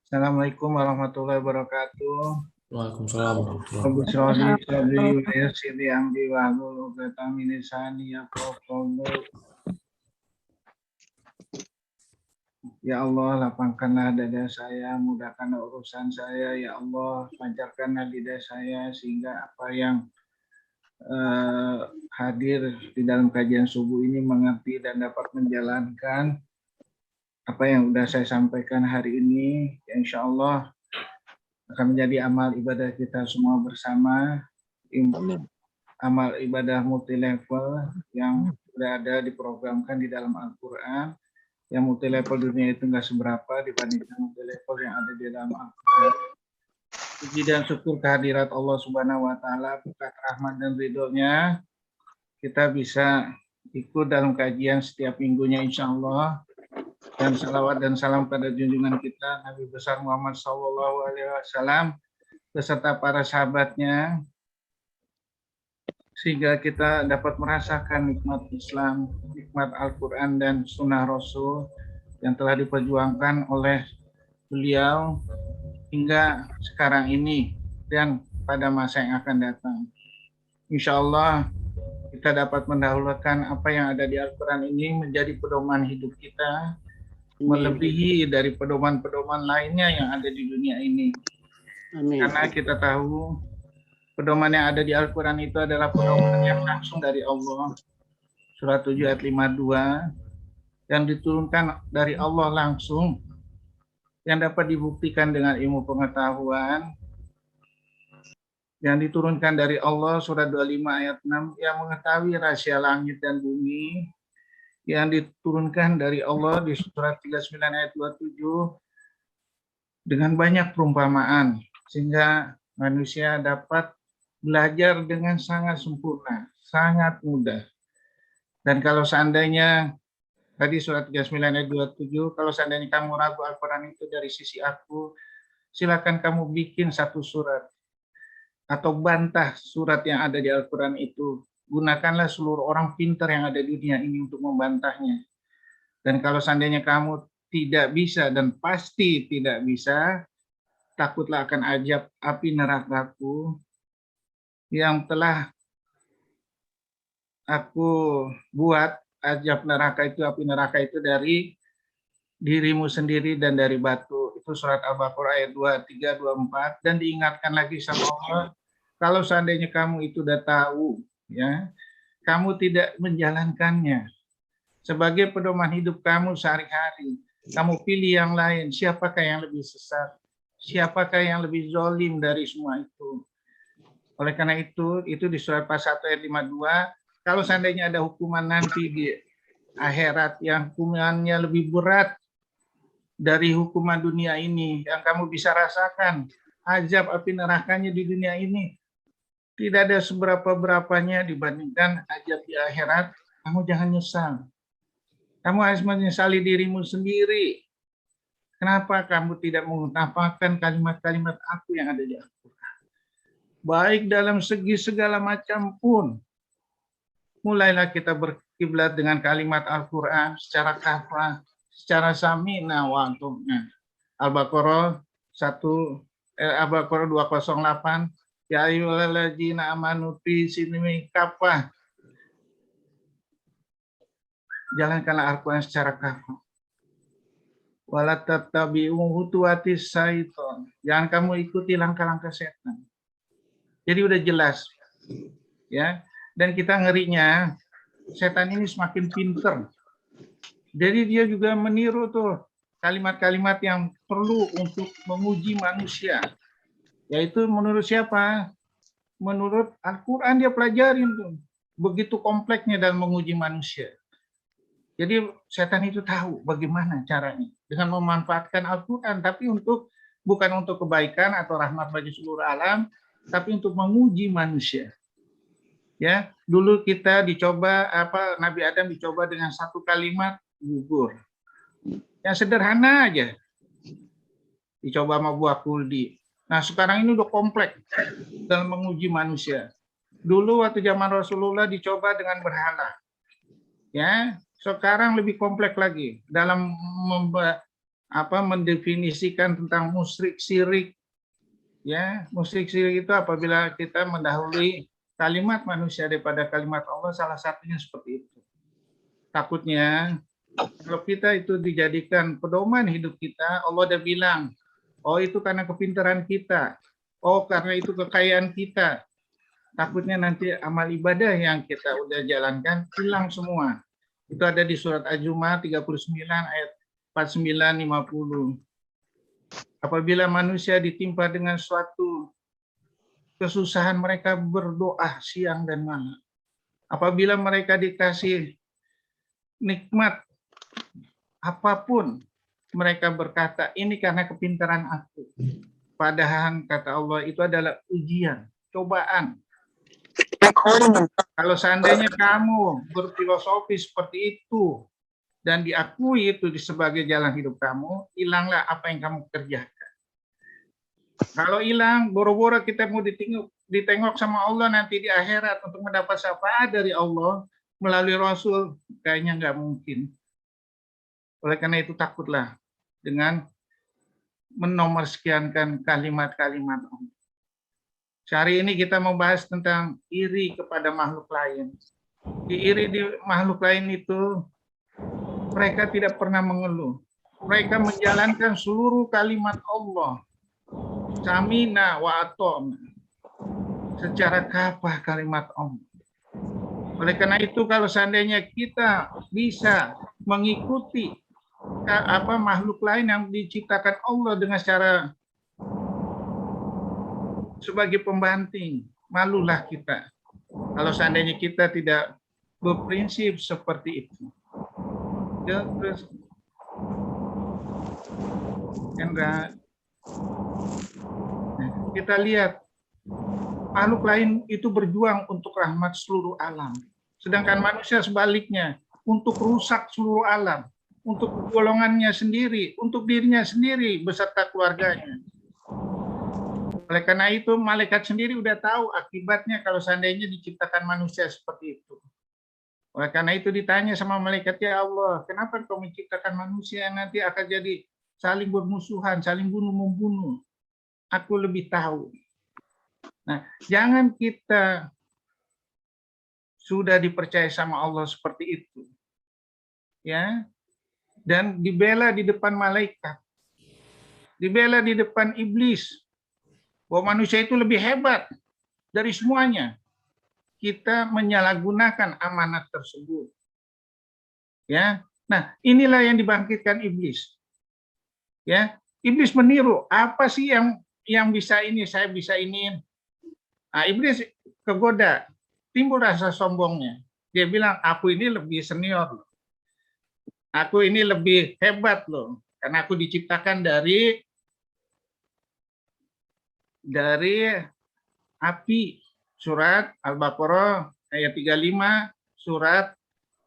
Assalamualaikum warahmatullahi wabarakatuh. Waalaikumsalam warahmatullahi Rabbi wabarakatuh. shrah li sadri wa yassir li amri wahlul 'uqdatam min lisani yafqahu qawli. Ya Allah, lapangkanlah dada saya, mudahkanlah urusan saya. Ya Allah, lancarkanlah lidah saya sehingga apa yang hadir di dalam kajian subuh ini mengerti dan dapat menjalankan apa yang sudah saya sampaikan hari ini. Ya, insya Allah akan menjadi amal ibadah kita semua bersama. Amal ibadah multi level yang sudah ada diprogramkan di dalam Al-Quran. Yang multi level dunia itu nggak seberapa dibandingkan multi level yang ada di dalam Al-Quran. Puji dan syukur kehadirat Allah Subhanahu wa Ta'ala, berkat rahmat dan ridhonya, kita bisa ikut dalam kajian setiap minggunya, insya Allah. Dan salawat dan salam pada junjungan kita Nabi besar Muhammad SAW beserta para sahabatnya, sehingga kita dapat merasakan nikmat Islam, nikmat Al-Quran dan Sunnah Rasul yang telah diperjuangkan oleh beliau hingga sekarang ini dan pada masa yang akan datang. Insya Allah kita dapat mendahulukan apa yang ada di Al-Quran ini menjadi pedoman hidup kita, melebihi dari pedoman-pedoman lainnya yang ada di dunia ini. Amin. Karena kita tahu pedoman yang ada di Al-Quran itu adalah pedoman yang langsung dari Allah. Surat 7 ayat 52 yang diturunkan dari Allah langsung, yang dapat dibuktikan dengan ilmu pengetahuan, yang diturunkan dari Allah. Surat 25 ayat 6 yang mengetahui rahasia langit dan bumi, yang diturunkan dari Allah di surat 39 ayat 27 dengan banyak perumpamaan sehingga manusia dapat belajar dengan sangat sempurna, sangat mudah. Dan kalau seandainya tadi surat 39 ayat 27, kalau seandainya kamu ragu Al-Quran itu dari sisi aku, silakan kamu bikin satu surat atau bantah surat yang ada di Al-Quran itu. Gunakanlah seluruh orang pintar yang ada di dunia ini untuk membantahnya. Dan kalau seandainya kamu tidak bisa dan pasti tidak bisa, takutlah akan azab api nerakaku yang telah aku buat. Azab neraka itu, api neraka itu dari dirimu sendiri dan dari batu. Itu surat Al-Baqarah ayat 23, 24. Dan diingatkan lagi sama Allah, kalau seandainya kamu itu udah tahu, ya, kamu tidak menjalankannya sebagai pedoman hidup kamu sehari-hari, kamu pilih yang lain, siapakah yang lebih sesat? Siapakah yang lebih zalim dari semua itu? Oleh karena itu di surat 1 ayat 52, kalau seandainya ada hukuman nanti di akhirat yang hukumannya lebih berat dari hukuman dunia ini, yang kamu bisa rasakan, azab api nerakanya di dunia ini tidak ada seberapa-berapanya dibandingkan azab di akhirat, kamu jangan nyesal. Kamu harus menyesali dirimu sendiri. Kenapa kamu tidak mengutamakan kalimat-kalimat aku yang ada di Al-Quran? Baik dalam segi segala macam pun. Mulailah kita berkiblat dengan kalimat Al-Quran secara kafah, secara sami'na wa ata'na. Al-Baqarah 208, ya ayyuhalladzina amanu fi sinmi kafah. Jalankanlah Al-Quran secara kafah. Wala tattabi'u khutuwatis syaitan. Jangan kamu ikuti langkah-langkah setan. Jadi udah jelas. Ya. Dan kita ngerinya setan ini semakin pinter. Jadi dia juga meniru tuh kalimat-kalimat yang perlu untuk menguji manusia. Yaitu menurut siapa? Menurut Al-Quran dia pelajarin tuh. Begitu kompleksnya dalam menguji manusia. Jadi setan itu tahu bagaimana caranya dengan memanfaatkan Al-Quran, tapi bukan untuk kebaikan atau rahmat bagi seluruh alam, tapi untuk menguji manusia. Ya, dulu kita dicoba Nabi Adam dicoba dengan satu kalimat gugur. Yang sederhana aja. Dicoba sama buah kuldi. Nah, sekarang ini udah kompleks dalam menguji manusia. Dulu waktu zaman Rasulullah dicoba dengan berhala. Ya, sekarang lebih kompleks lagi dalam mendefinisikan tentang musyrik syirik. Ya, musyrik syirik itu apabila kita mendahului kalimat manusia daripada kalimat Allah, salah satunya seperti itu. Takutnya kalau kita itu dijadikan pedoman hidup kita, Allah udah bilang, oh itu karena kepintaran kita, oh karena itu kekayaan kita. Takutnya nanti amal ibadah yang kita udah jalankan hilang semua. Itu ada di surat Az-Zumar 39 ayat 49-50. Apabila manusia ditimpa dengan suatu kesusahan, mereka berdoa siang dan malam. Apabila mereka dikasih nikmat apapun, mereka berkata, ini karena kepintaran aku. Padahal kata Allah itu adalah ujian, cobaan. Kalau seandainya kamu berfilosofi seperti itu dan diakui itu sebagai jalan hidup kamu, hilanglah apa yang kamu kerjakan. Kalau hilang, boro-boro kita mau ditengok sama Allah nanti di akhirat untuk mendapat syafaat dari Allah melalui Rasul, kayaknya nggak mungkin. Oleh karena itu takutlah dengan menomorsekiankan kalimat-kalimat Allah. Hari ini kita membahas tentang iri kepada makhluk lain. Iri di makhluk lain itu, mereka tidak pernah mengeluh. Mereka menjalankan seluruh kalimat Allah. Samina wa atona. Secara kafah kalimat Allah. Oleh karena itu, kalau seandainya kita bisa mengikuti makhluk lain yang diciptakan Allah dengan cara sebagai pembanting, malulah kita kalau seandainya kita tidak berprinsip seperti itu. Terus kita lihat makhluk lain itu berjuang untuk rahmat seluruh alam, sedangkan manusia sebaliknya untuk rusak seluruh alam, untuk golongannya sendiri, untuk dirinya sendiri beserta keluarganya. Oleh karena itu, malaikat sendiri udah tahu akibatnya kalau seandainya diciptakan manusia seperti itu. Oleh karena itu ditanya sama malaikat, ya Allah, kenapa kau menciptakan manusia yang nanti akan jadi saling bermusuhan, saling bunuh-membunuh? Aku lebih tahu. Nah, jangan kita sudah dipercaya sama Allah seperti itu, ya, dan dibela di depan malaikat, dibela di depan iblis, bahwa manusia itu lebih hebat dari semuanya. Kita menyalahgunakan amanat tersebut. Ya. Nah, inilah yang dibangkitkan iblis. Ya, iblis meniru, apa sih yang bisa ini, saya bisa ini. Nah, iblis kegoda, timbul rasa sombongnya. Dia bilang, aku ini lebih senior loh. Aku ini lebih hebat loh, karena aku diciptakan dari api. Surat Al-Baqarah ayat 35, surat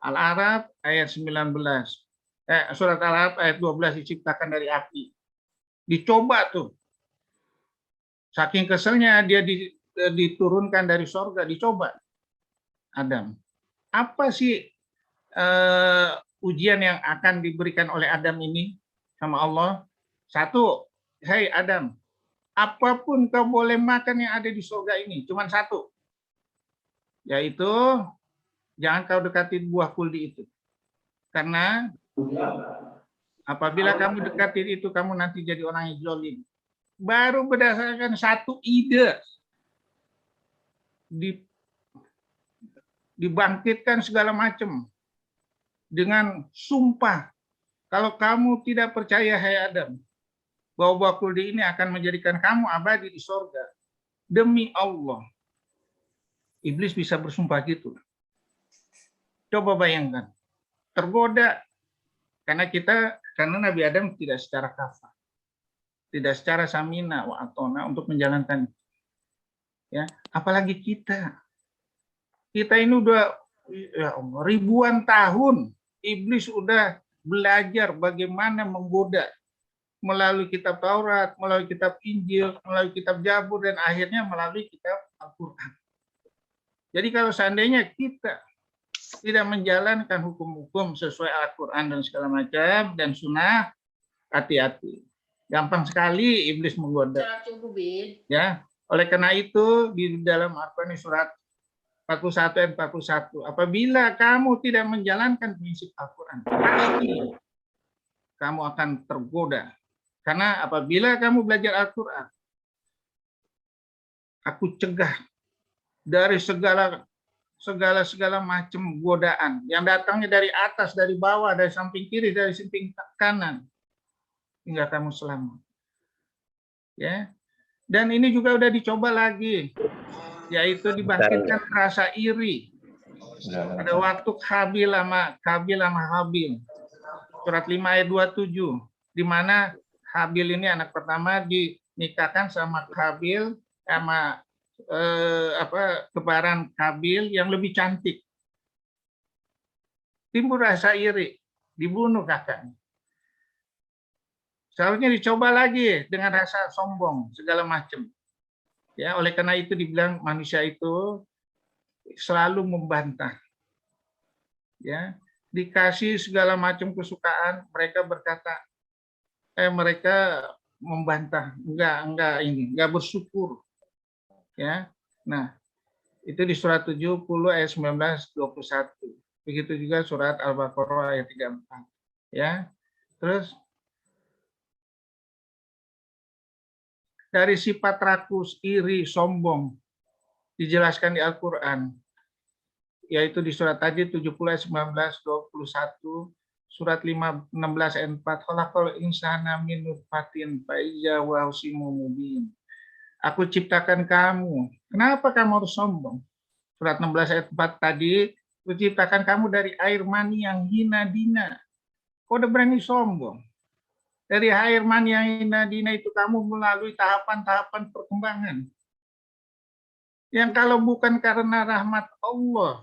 Al-A'raf ayat 19. Surat Al-A'raf ayat 12 diciptakan dari api. Dicoba tuh. Saking keselnya dia diturunkan dari sorga, dicoba. Adam. Apa sih ujian yang akan diberikan oleh Adam ini sama Allah? Satu, hai Adam, apapun kau boleh makan yang ada di surga ini, cuma satu, yaitu jangan kau dekati buah kuldi itu. Karena apabila kamu dekati itu, kamu nanti jadi orang yang zalim. Baru berdasarkan satu ide, dibangkitkan segala macam dengan sumpah. Kalau kamu tidak percaya, hai Adam, bahwa buah kuldi ini akan menjadikan kamu abadi di surga, demi Allah, iblis bisa bersumpah gitu. Coba bayangkan, tergoda karena Nabi Adam tidak secara kafah, tidak secara samina wa atona untuk menjalankan itu. Ya, apalagi kita ini udah, ya Allah, ribuan tahun iblis udah belajar bagaimana menggoda melalui kitab Taurat, melalui kitab Injil, melalui kitab Zabur, dan akhirnya melalui kitab Al-Quran. Jadi kalau seandainya kita tidak menjalankan hukum-hukum sesuai Al-Quran dan segala macam, dan sunnah, Hati-hati. Gampang sekali iblis menggoda. Ya, oleh karena itu di dalam Al-Qur'an surat 41 ayat 41, apabila kamu tidak menjalankan prinsip Al-Qur'an, pasti kamu akan tergoda. Karena apabila kamu belajar Al-Qur'an, aku cegah dari segala macam godaan yang datangnya dari atas, dari bawah, dari samping kiri, dari samping kanan, hingga kamu selamat. Ya, dan ini juga udah dicoba lagi, yaitu dibangkitkan rasa iri pada waktu Habil sama Habil. Surat 5 ayat 27, di mana Habil ini anak pertama dinikahkan sama Habil sama kebaran Habil yang lebih cantik. Timbul rasa iri, dibunuh kakaknya. Seharusnya dicoba lagi dengan rasa sombong segala macam. Ya, oleh karena itu dibilang manusia itu selalu membantah. Ya, dikasih segala macam kesukaan, mereka berkata mereka membantah, enggak bersyukur. Ya. Nah, itu di surat 70 ayat 19-21. Begitu juga surat Al-Baqarah ayat 34. Ya. Terus dari sifat rakus, iri, sombong dijelaskan di Al-Qur'an, yaitu di surat tadi 70 ayat 19-21, surat 16 ayat 4, khalaqal insana min nutfatin fa idza huwa khasimun mubin. Aku ciptakan kamu. Kenapa kamu harus sombong? Surat 16 ayat 4 tadi, aku ciptakan kamu dari air mani yang hina dina. Kau udah berani sombong? Dari air mani yang hina dina itu kamu melalui tahapan-tahapan perkembangan. Yang kalau bukan karena rahmat Allah,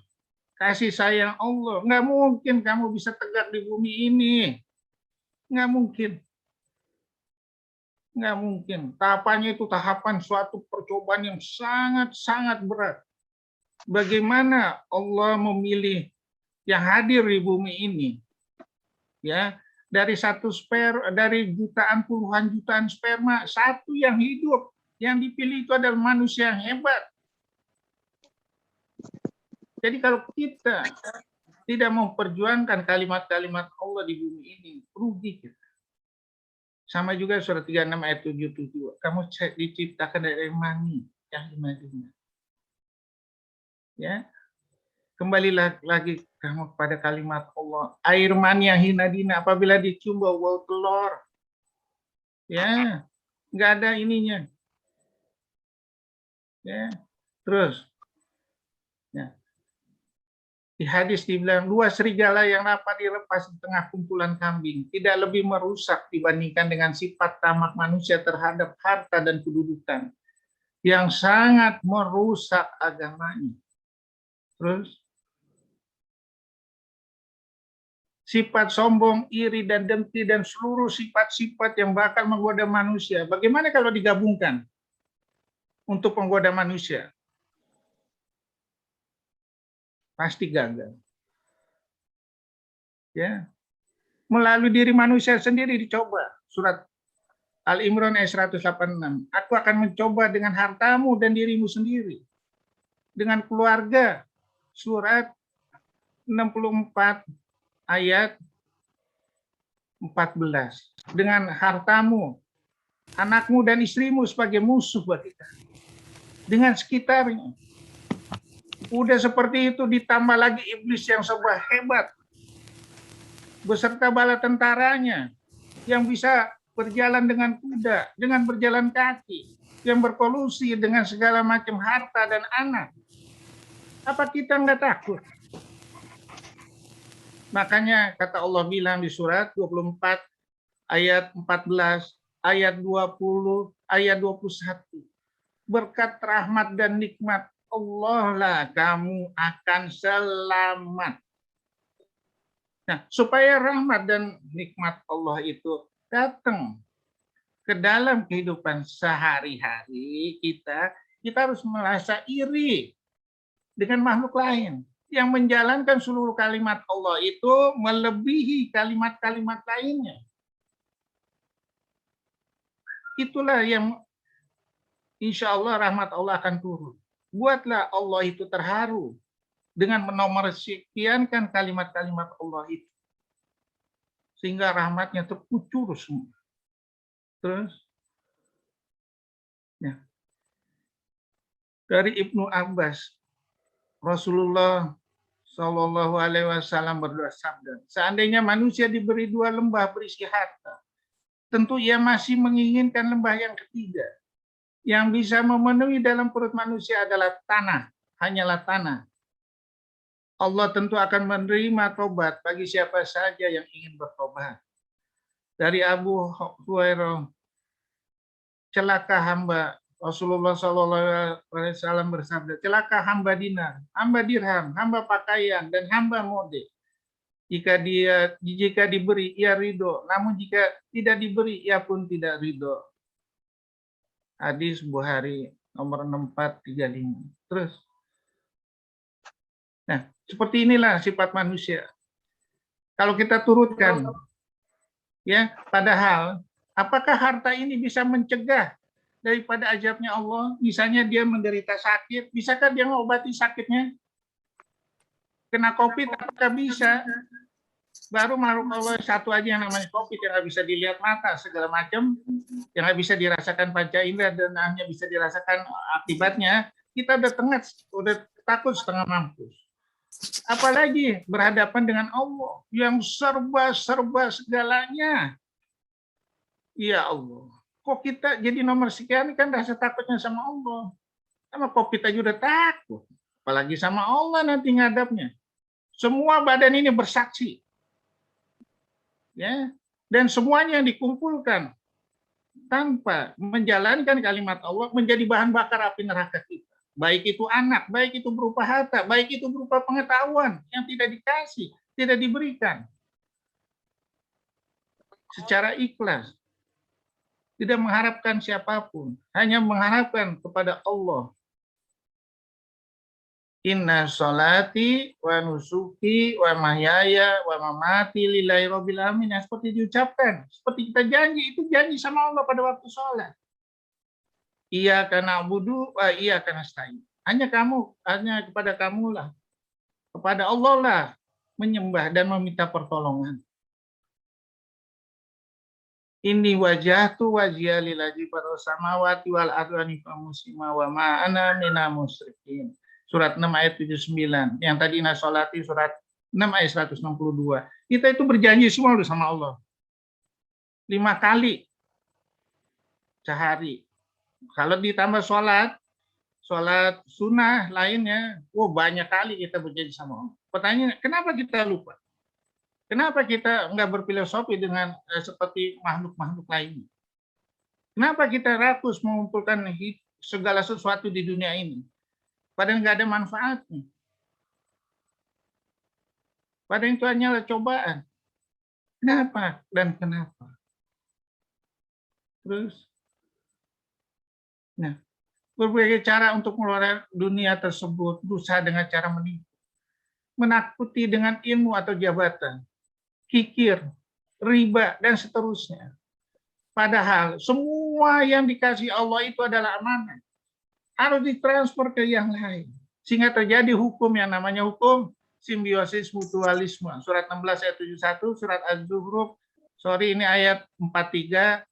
kasih sayang Allah, nggak mungkin kamu bisa tegak di bumi ini. Nggak mungkin. Nggak mungkin. Tahapannya itu tahapan suatu percobaan yang sangat-sangat berat. Bagaimana Allah memilih yang hadir di bumi ini? Ya, dari dari puluhan jutaan sperma, satu yang hidup, yang dipilih itu adalah manusia yang hebat. Jadi kalau kita tidak memperjuangkan kalimat-kalimat Allah di bumi ini, rugi kita. Sama juga surat 36 ayat 77. Kamu diciptakan dari mani yang hina-dina. Ya. Kembalilah lagi kamu kepada kalimat Allah. Air mani yang hina-dina apabila dicium bau telur. Ya. Enggak ada ininya. Ya. Terus. Ya. Di hadis dibilang, dua serigala yang dapat dilepas di tengah kumpulan kambing tidak lebih merusak dibandingkan dengan sifat tamak manusia terhadap harta dan kedudukan yang sangat merusak agamanya. Terus, sifat sombong, iri, dan dengki, dan seluruh sifat-sifat yang bakal menggoda manusia. Bagaimana kalau digabungkan untuk menggoda manusia? Pasti gagal. Ya. Melalui diri manusia sendiri dicoba. Surat Al-Imran ayat 186. Aku akan mencoba dengan hartamu dan dirimu sendiri. Dengan keluarga. Surat 64 ayat 14. Dengan hartamu, anakmu dan istrimu sebagai musuh bagi kita. Dengan sekitarnya. Udah seperti itu ditambah lagi iblis yang serba hebat beserta bala tentaranya yang bisa berjalan dengan kuda, dengan berjalan kaki, yang berkolusi dengan segala macam harta dan anak. Apa kita nggak takut? Makanya kata Allah bilang di surat 24 ayat 14, ayat 20, ayat 21. Berkat rahmat dan nikmat Allah lah kamu akan selamat. Nah, supaya rahmat dan nikmat Allah itu datang ke dalam kehidupan sehari-hari kita harus merasa iri dengan makhluk lain yang menjalankan seluruh kalimat Allah itu melebihi kalimat-kalimat lainnya. itulah yang insya Allah rahmat Allah akan turun. Buatlah Allah itu terharu dengan menomorsyikiankan kalimat-kalimat Allah itu. Sehingga rahmatnya terkucur semua. Terus, ya. Dari Ibnu Abbas, Rasulullah Shallallahu Alaihi Wasallam bersabda, seandainya manusia diberi 2 lembah berisi harta, tentu ia masih menginginkan lembah yang ketiga. Yang bisa memenuhi dalam perut manusia adalah tanah, hanyalah tanah. Allah tentu akan menerima tobat bagi siapa saja yang ingin bertobat. Dari Abu Hurairah, celaka hamba, Rasulullah SAW bersabda, celaka hamba dinar, hamba dirham, hamba pakaian, dan hamba mode. Jika diberi, ia ridho. Namun jika tidak diberi, ia pun tidak ridho. Hadis Bukhari nomor 6435. Terus, nah seperti inilah sifat manusia. Kalau kita turutkan, ya, padahal apakah harta ini bisa mencegah daripada azabnya Allah? Misalnya dia menderita sakit, bisakah dia mengobati sakitnya? Kena COVID, apakah bisa? Baru makhluk Allah satu aja yang namanya COVID, yang nggak bisa dilihat mata, segala macam, yang nggak bisa dirasakan panca indera dan hanya bisa dirasakan akibatnya, kita udah takut setengah mampus. Apalagi berhadapan dengan Allah yang serba segalanya. Ya Allah, kok kita jadi nomor sekian kan rasa takutnya sama Allah. Sama COVID aja udah takut, apalagi sama Allah nanti ngadapnya. Semua badan ini bersaksi. Ya, dan semuanya dikumpulkan tanpa menjalankan kalimat Allah menjadi bahan bakar api neraka kita. Baik itu anak, baik itu berupa harta, baik itu berupa pengetahuan yang tidak dikasih, tidak diberikan. Secara ikhlas. Tidak mengharapkan siapapun, hanya mengharapkan kepada Allah. Inna sholati wa nusuki wa mahyaya wa mamati lillahi rabbil alamin. Seperti diucapkan, seperti kita janji, itu janji sama Allah pada waktu sholat. Iyyaka na'budu wa iyyaka nasta'in. Hanya kepada kamulah, kepada Allah lah menyembah dan meminta pertolongan. Ini wajahtu wajhiya lillazi fatara samawati wal ardi muslima wa ma ana minal musyrikin. Surat 6 ayat 79. Yang tadi nasolati surat 6 ayat 162. Kita itu berjanji semua sama Allah. 5 kali sehari. Kalau ditambah sholat sunnah lainnya, banyak kali kita berjanji sama Allah. Pertanyaannya, kenapa kita lupa? Kenapa kita nggak berfilosofi dengan seperti makhluk-makhluk lainnya? Kenapa kita rakus mengumpulkan segala sesuatu di dunia ini? Padahal nggak ada manfaatnya. Padahal itu hanyalah cobaan. Kenapa dan kenapa? Terus, nah, berbagai cara untuk mengeluarkan dunia tersebut, berusaha dengan cara menipu, menakuti dengan ilmu atau jabatan, kikir, riba, dan seterusnya. Padahal semua yang dikasih Allah itu adalah amanah. Harus ditransfer ke yang lain. Sehingga terjadi hukum yang namanya hukum simbiosis mutualisme. Surat 16 ayat 71, surat Az-Zuhruf, ini ayat 43,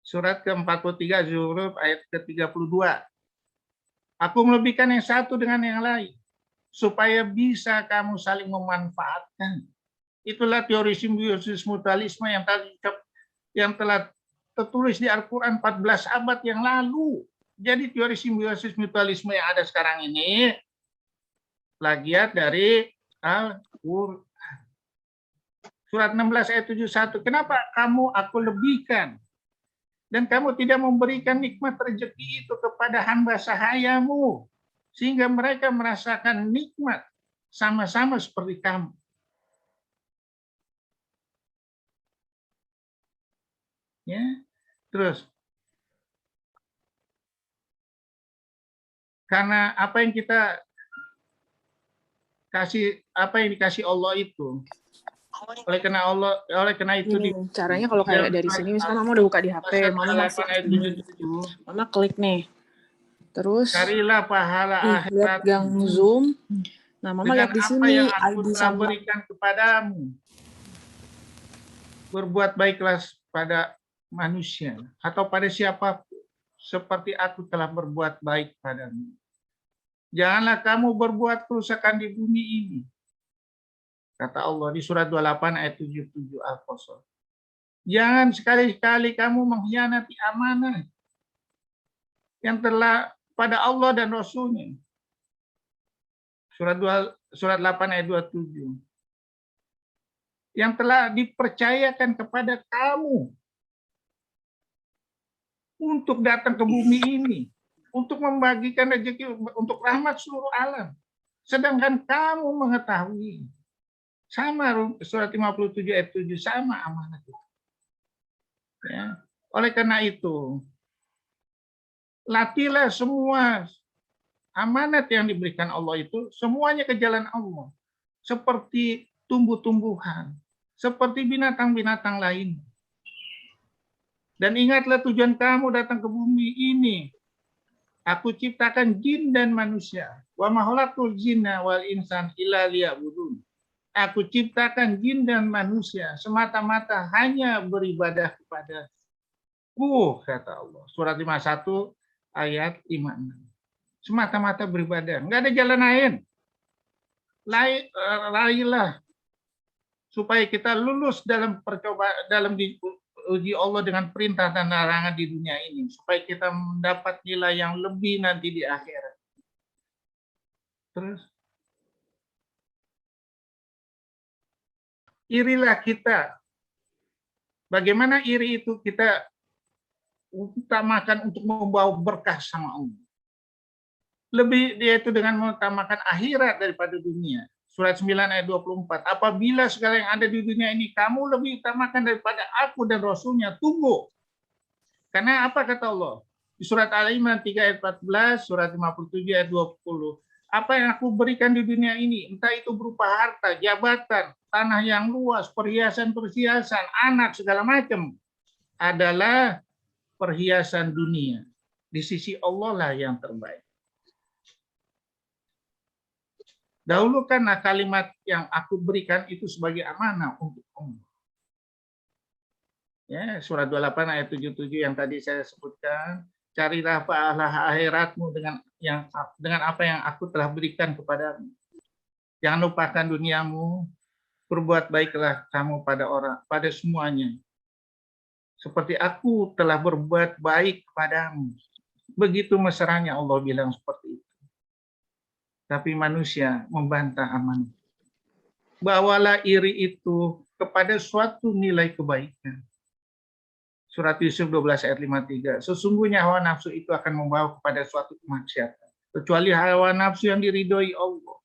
surat ke-43 Az-Zuhruf ayat ke-32. Aku melebihkan yang satu dengan yang lain, supaya bisa kamu saling memanfaatkan. Itulah teori simbiosis mutualisme yang telah tertulis di Al-Quran 14 abad yang lalu. Jadi teori simbiosis mutualisme yang ada sekarang ini plagiat dari Al-Quran. Surat 16 ayat 71. Kenapa aku lebihkan? Dan kamu tidak memberikan nikmat rezeki itu kepada hamba sahayamu. Sehingga mereka merasakan nikmat sama-sama seperti kamu. Ya, terus. Karena apa yang kita kasih, apa yang dikasih Allah itu Oleh karena itu Gini, caranya kalau kayak dari sini, misalkan Mama udah buka di HP, Mama masih Mama klik nih. Terus carilah pahala lihat akhirat gang Zoom. Nah, Mama dengan lihat di apa sini yang aku ID telah sama berikan kepadamu. Berbuat baiklah pada manusia atau pada siapa seperti aku telah berbuat baik padamu. Janganlah kamu berbuat kerusakan di bumi ini. Kata Allah di surat 28 ayat 77 Al-Qasas. Jangan sekali-kali kamu mengkhianati amanah yang telah pada Allah dan Rasul-Nya. Surat 8 ayat 27. Yang telah dipercayakan kepada kamu untuk datang ke bumi ini, untuk membagikan rezeki, untuk rahmat seluruh alam. Sedangkan kamu mengetahui, sama surat 57 ayat 7, sama amanat itu. Ya. Oleh karena itu, latihlah semua amanat yang diberikan Allah itu, semuanya ke jalan Allah. Seperti tumbuh-tumbuhan, seperti binatang-binatang lain. Dan ingatlah tujuan kamu datang ke bumi ini. Aku ciptakan jin dan manusia. Wa ma khalaqtul jinna wal insan illa liya'budun. Aku ciptakan jin dan manusia semata-mata hanya beribadah kepada-Ku, kata Allah. Surat 51 ayat 56. Semata-mata beribadah, enggak ada jalan lain. Raihlah supaya kita lulus dalam percobaan, dalam diuji Allah dengan perintah dan larangan di dunia ini, supaya kita mendapat nilai yang lebih nanti di akhirat. Terus irilah kita. Bagaimana iri itu kita utamakan untuk membawa berkah sama Allah. Lebih yaitu dengan mengutamakan akhirat daripada dunia. Surat 9 ayat 24. Apabila segala yang ada di dunia ini kamu lebih utamakan daripada aku dan Rasulnya, tunggu. Karena apa kata Allah? Di surat Al-Imran 3 ayat 14, surat 57 ayat 20. Apa yang aku berikan di dunia ini, entah itu berupa harta, jabatan, tanah yang luas, perhiasan-perhiasan, anak, segala macam, adalah perhiasan dunia. Di sisi Allah lah yang terbaik. Dahulukanlah kalimat yang aku berikan itu sebagai amanah untuk Allah. Ya, surat 28 ayat 77 yang tadi saya sebutkan, carilah pahala akhiratmu dengan apa yang aku telah berikan kepadamu. Jangan lupakan duniamu, berbuat baiklah kamu pada semuanya. Seperti aku telah berbuat baik kepadamu. Begitu mesranya Allah bilang seperti itu. Tapi manusia membantah amanah. Bawalah iri itu kepada suatu nilai kebaikan. Surat Yusuf 12 ayat 53. Sesungguhnya hawa nafsu itu akan membawa kepada suatu kemaksiatan. Kecuali hawa nafsu yang diridhoi Allah.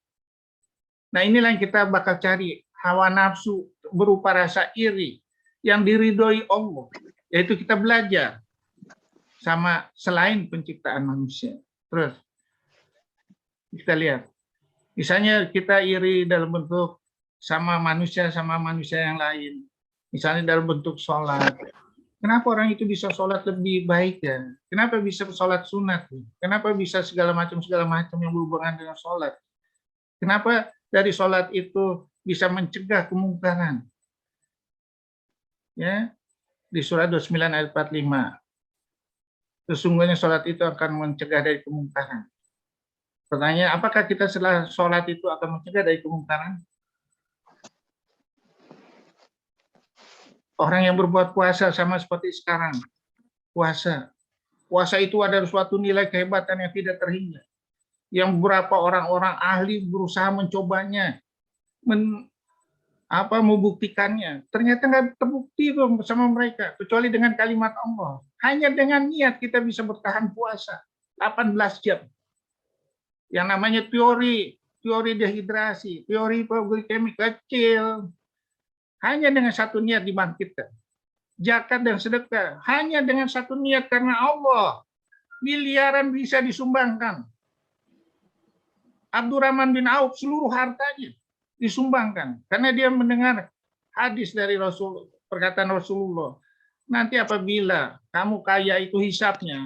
Nah inilah yang kita bakal cari. Hawa nafsu berupa rasa iri yang diridhoi Allah. Yaitu kita belajar sama selain penciptaan manusia. Terus kita lihat, misalnya kita iri dalam bentuk sama manusia yang lain. Misalnya dalam bentuk sholat. Kenapa orang itu bisa sholat lebih baik ya? Kenapa bisa sholat sunat? Kenapa bisa segala macam yang berhubungan dengan sholat? Kenapa dari sholat itu bisa mencegah kemungkaran? Ya, di surat 29 ayat 45. Sesungguhnya sholat itu akan mencegah dari kemungkaran. Pertanyaan, apakah kita setelah sholat itu akan mencegah dari kemungkaran? Orang yang berbuat puasa sama seperti sekarang. Puasa itu ada suatu nilai kehebatan yang tidak terhingga. Yang beberapa orang-orang ahli berusaha mencobanya, membuktikannya. Ternyata nggak terbukti bersama mereka, kecuali dengan kalimat Allah. Hanya dengan niat kita bisa bertahan puasa 18 jam. Yang namanya teori dehidrasi, teori hipoglikemik kecil. Hanya dengan satu niat dibangkitkan. Zakat dan sedekah hanya dengan satu niat karena Allah. Miliaran bisa disumbangkan. Abdurrahman bin Auf seluruh hartanya disumbangkan karena dia mendengar hadis dari Rasul, perkataan Rasulullah. Nanti apabila kamu kaya itu hisabnya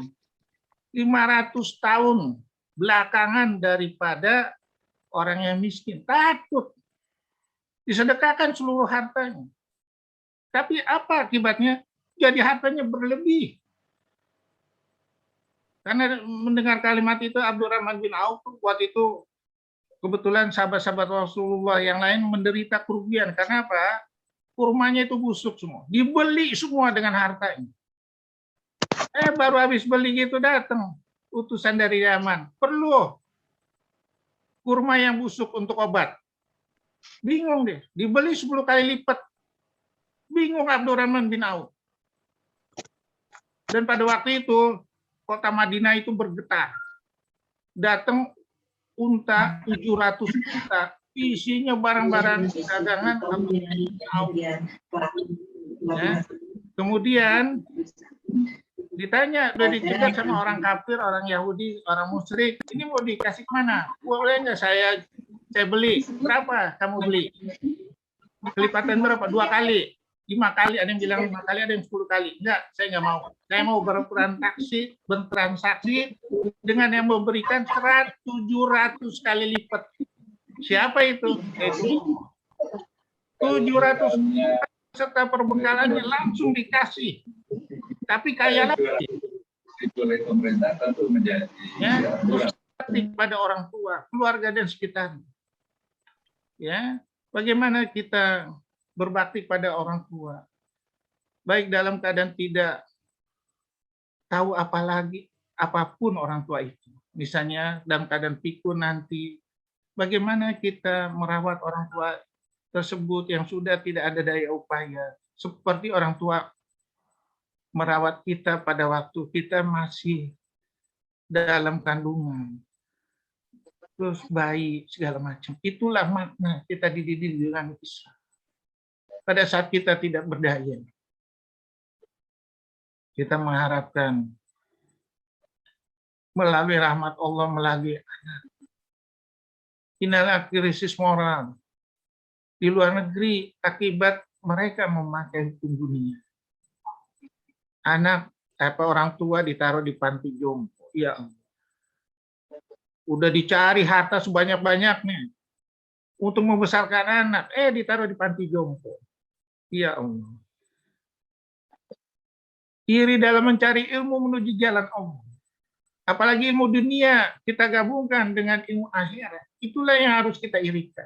500 tahun belakangan daripada orang yang miskin. Takut. Disedekahkan seluruh hartanya. Tapi apa akibatnya? Jadi hartanya berlebih. Karena mendengar kalimat itu Abdurrahman bin Auf waktu itu kebetulan sahabat-sahabat Rasulullah yang lain menderita kerugian. Karena apa? Kurmanya itu busuk semua. Dibeli semua dengan hartanya. Baru habis beli gitu datang utusan dari Yaman. Perlu kurma yang busuk untuk obat. Bingung deh. Dibeli 10 kali lipat. Bingung Abdurrahman bin Auf. Dan pada waktu itu kota Madinah itu bergetar. Datang unta 700 unta, isinya barang-barang dagangan Abdurrahman bin Auf. Ya. Kemudian ditanya, udah dicegat sama orang kafir, orang Yahudi, orang musyrik, ini mau dikasih kemana? Boleh nggak saya beli? Berapa kamu beli? Kelipatan berapa? 2 kali. 5 kali, ada yang bilang 5 kali, ada yang 10 kali. Enggak, saya nggak mau. Saya mau bertransaksi dengan yang memberikan 700 kali lipat. Siapa itu? 700 serta perbekalannya langsung dikasih. Tapi kaya lagi. Oleh pemerintah tentu menjadi. Ya, pada orang tua, keluarga dan sekitarnya. Ya, bagaimana kita berbakti pada orang tua, baik dalam keadaan tidak tahu apapun orang tua itu. Misalnya dalam keadaan pikun nanti, bagaimana kita merawat orang tua tersebut yang sudah tidak ada daya upaya, seperti orang tua merawat kita pada waktu kita masih dalam kandungan, terus bayi segala macam. Itulah makna kita dididik dengan Islam. Pada saat kita tidak berdaya, kita mengharapkan melalui rahmat Allah, melalui anak. Inilah krisis moral di luar negeri akibat mereka memakai hukum dunia. Anak, orang tua ditaruh di panti jompo. Ya Allah. Udah dicari harta sebanyak-banyaknya untuk membesarkan anak, ditaruh di panti jompo. Ya Allah. Iri dalam mencari ilmu menuju jalan Allah. Apalagi ilmu dunia kita gabungkan dengan ilmu akhirat. Itulah yang harus kita irikan.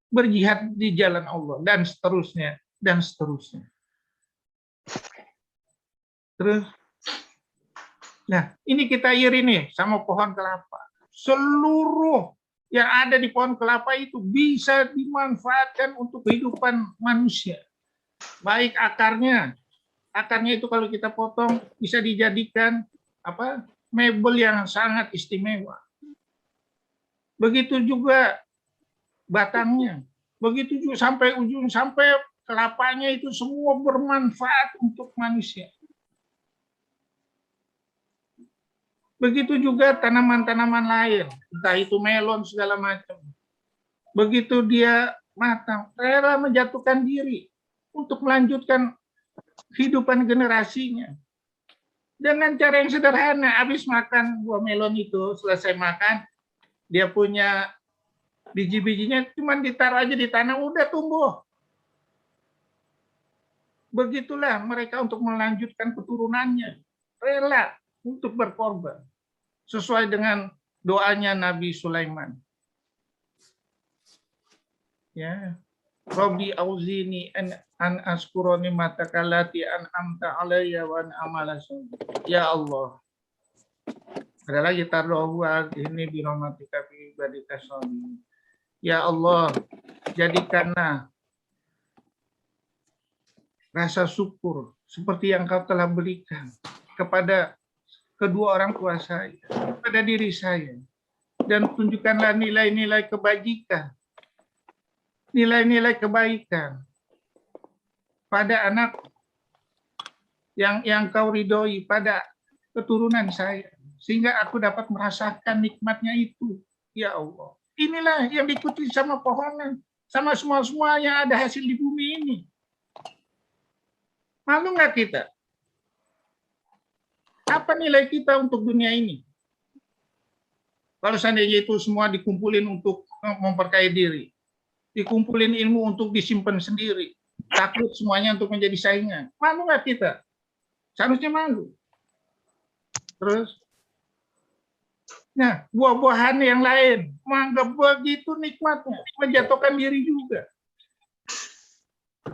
Berjihad di jalan Allah dan seterusnya dan seterusnya. Terus, nah ini kita iri nih sama pohon kelapa. Seluruh yang ada di pohon kelapa itu bisa dimanfaatkan untuk kehidupan manusia. Baik akarnya itu kalau kita potong bisa dijadikan mebel yang sangat istimewa. Begitu juga batangnya, begitu juga sampai ujung, sampai kelapanya itu semua bermanfaat untuk manusia. Begitu juga tanaman-tanaman lain, entah itu melon segala macam. Begitu dia matang, rela menjatuhkan diri untuk melanjutkan kehidupan generasinya. Dengan cara yang sederhana, habis makan buah melon itu, selesai makan, dia punya biji-bijinya cuma ditaruh aja di tanah, udah tumbuh. Begitulah mereka untuk melanjutkan keturunannya, rela untuk berkorban sesuai dengan doanya Nabi Sulaiman. Ya, Rabbi auzini an askuroni matakalati an amta alayya wa an amala soleh. Ya Allah. Ada lagi tardohu ini birahmatika fi ibadika sholihin. Ya Allah, jadikanlah rasa syukur seperti yang Kau telah berikan kepada kedua orang tua saya, kepada diri saya, dan tunjukkanlah nilai-nilai kebajikan, nilai-nilai kebaikan pada anak yang Kau ridhoi, pada keturunan saya, sehingga aku dapat merasakan nikmatnya itu. Ya Allah, inilah yang diikuti sama pohonan. sama semua yang ada hasil di bumi ini. Malu nggak kita? Apa nilai kita untuk dunia ini? Kalau seandainya itu semua dikumpulin untuk memperkaya diri, dikumpulin ilmu untuk disimpan sendiri, takut semuanya untuk menjadi saingan. Malu nggak kita? Seharusnya malu. Terus, nah, buah-buahan yang lain menganggap begitu nikmatnya, menjatuhkan diri juga.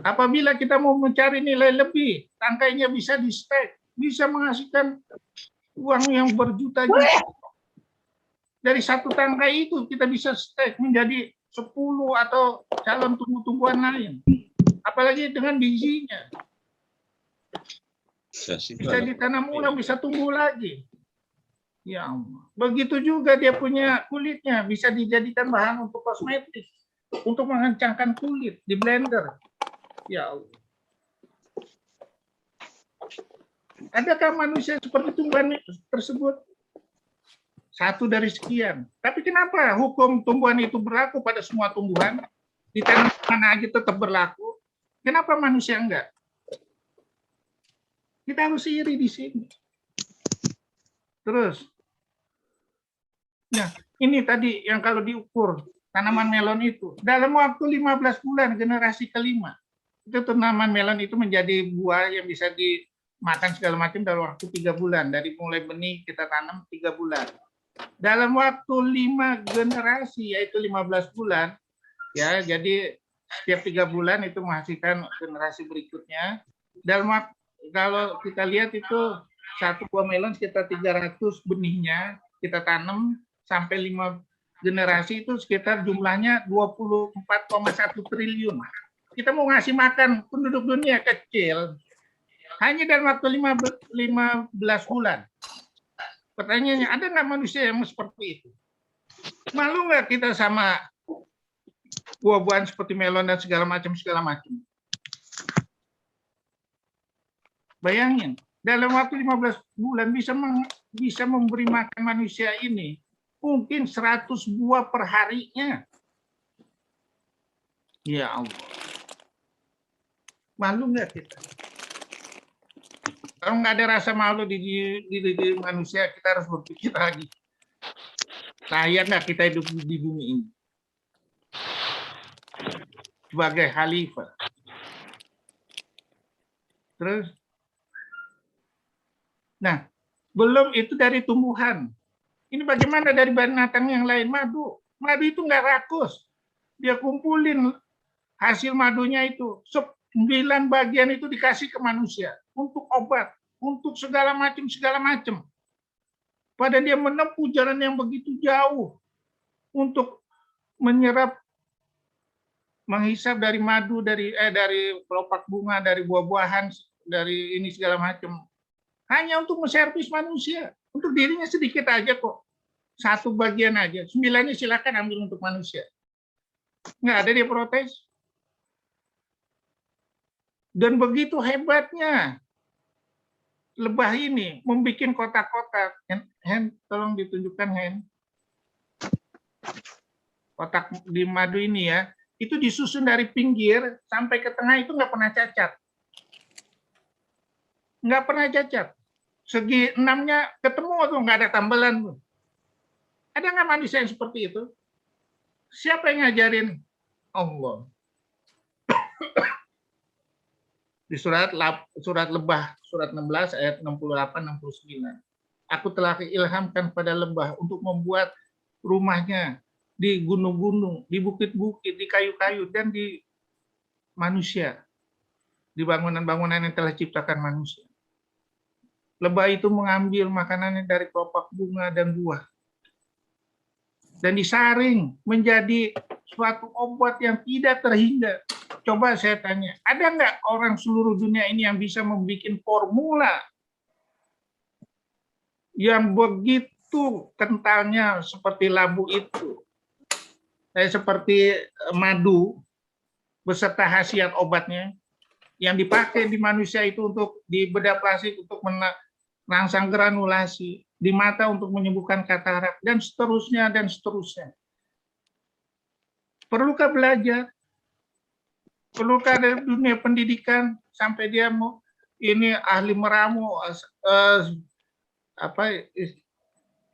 Apabila kita mau mencari nilai lebih, tangkainya bisa di-stack, bisa menghasilkan uang yang berjuta-juta. Dari satu tangkai itu kita bisa stack menjadi 10 atau calon tumbuh-tumbuhan lain. Apalagi dengan bijinya. Bisa ditanam ulang, bisa tumbuh lagi. Ya Allah. Begitu juga dia punya kulitnya, bisa dijadikan bahan untuk kosmetik, untuk mengencangkan kulit di blender. Ya Allah. Adakah manusia seperti tumbuhan tersebut? Satu dari sekian. Tapi kenapa hukum tumbuhan itu berlaku pada semua tumbuhan? Di tanah mana aja tetap berlaku. Kenapa manusia enggak? Kita harus iri di sini. Terus, nah ini tadi yang kalau diukur tanaman melon itu dalam waktu 15 bulan generasi kelima itu tanaman melon itu menjadi buah yang bisa dimakan segala macam dalam waktu 3 bulan. Dari mulai benih kita tanam 3 bulan. Dalam waktu 5 generasi, yaitu 15 bulan, ya, jadi setiap 3 bulan itu menghasilkan generasi berikutnya. Dalam waktu, kalau kita lihat itu satu buah melon sekitar 300 benihnya kita tanam sampai 5 generasi itu sekitar jumlahnya 24,1 triliun. Kita mau ngasih makan penduduk dunia kecil hanya dalam waktu 15 bulan. Pertanyaannya, ada nggak manusia yang seperti itu? Malu nggak kita sama buah-buahan seperti melon dan segala macam? Bayangin, dalam waktu 15 bulan bisa memberi makan manusia ini mungkin 100 buah per harinya. Ya Allah. Malu nggak kita? Kalau nggak ada rasa malu di manusia, kita harus berpikir lagi. Layak nggak kita hidup di bumi ini? Sebagai khalifah. Terus, nah, belum itu dari tumbuhan. Ini bagaimana dari binatang yang lain? Madu. Madu itu nggak rakus. Dia kumpulin hasil madunya itu. 9 bagian itu dikasih ke manusia untuk obat, untuk segala macam. Padahal dia menempuh jalan yang begitu jauh untuk menyerap, menghisap dari madu, dari kelopak bunga, dari buah-buahan, dari ini segala macam. Hanya untuk menservis manusia, untuk dirinya sedikit aja kok, 1 bagian aja, 9-nya silakan ambil untuk manusia. Nggak ada dia protes. Dan begitu hebatnya lebah ini membuat kotak-kotak. Hen, tolong ditunjukkan, Hen. Kotak di madu ini ya, itu disusun dari pinggir sampai ke tengah itu nggak pernah cacat. Nggak pernah cacat. Segi 6-nya ketemu tuh, nggak ada tambelan tuh. Ada nggak manusia yang seperti itu? Siapa yang ngajarin? Allah. Di surat lebah, surat 16 ayat 68-69. Aku telah ilhamkan pada lebah untuk membuat rumahnya di gunung-gunung, di bukit-bukit, di kayu-kayu, dan di manusia, di bangunan-bangunan yang telah diciptakan manusia. Lebah itu mengambil makanannya dari kelopak bunga dan buah, dan disaring menjadi suatu obat yang tidak terhingga. Coba saya tanya, ada nggak orang seluruh dunia ini yang bisa membuat formula yang begitu kentalnya seperti labu itu, seperti madu beserta khasiat obatnya yang dipakai di manusia itu untuk di bedah plastik untuk merangsang granulasi, di mata untuk menyembuhkan katarak, dan seterusnya. Perlukah belajar? Perlukah ada dunia pendidikan sampai dia mau ini ahli meramu,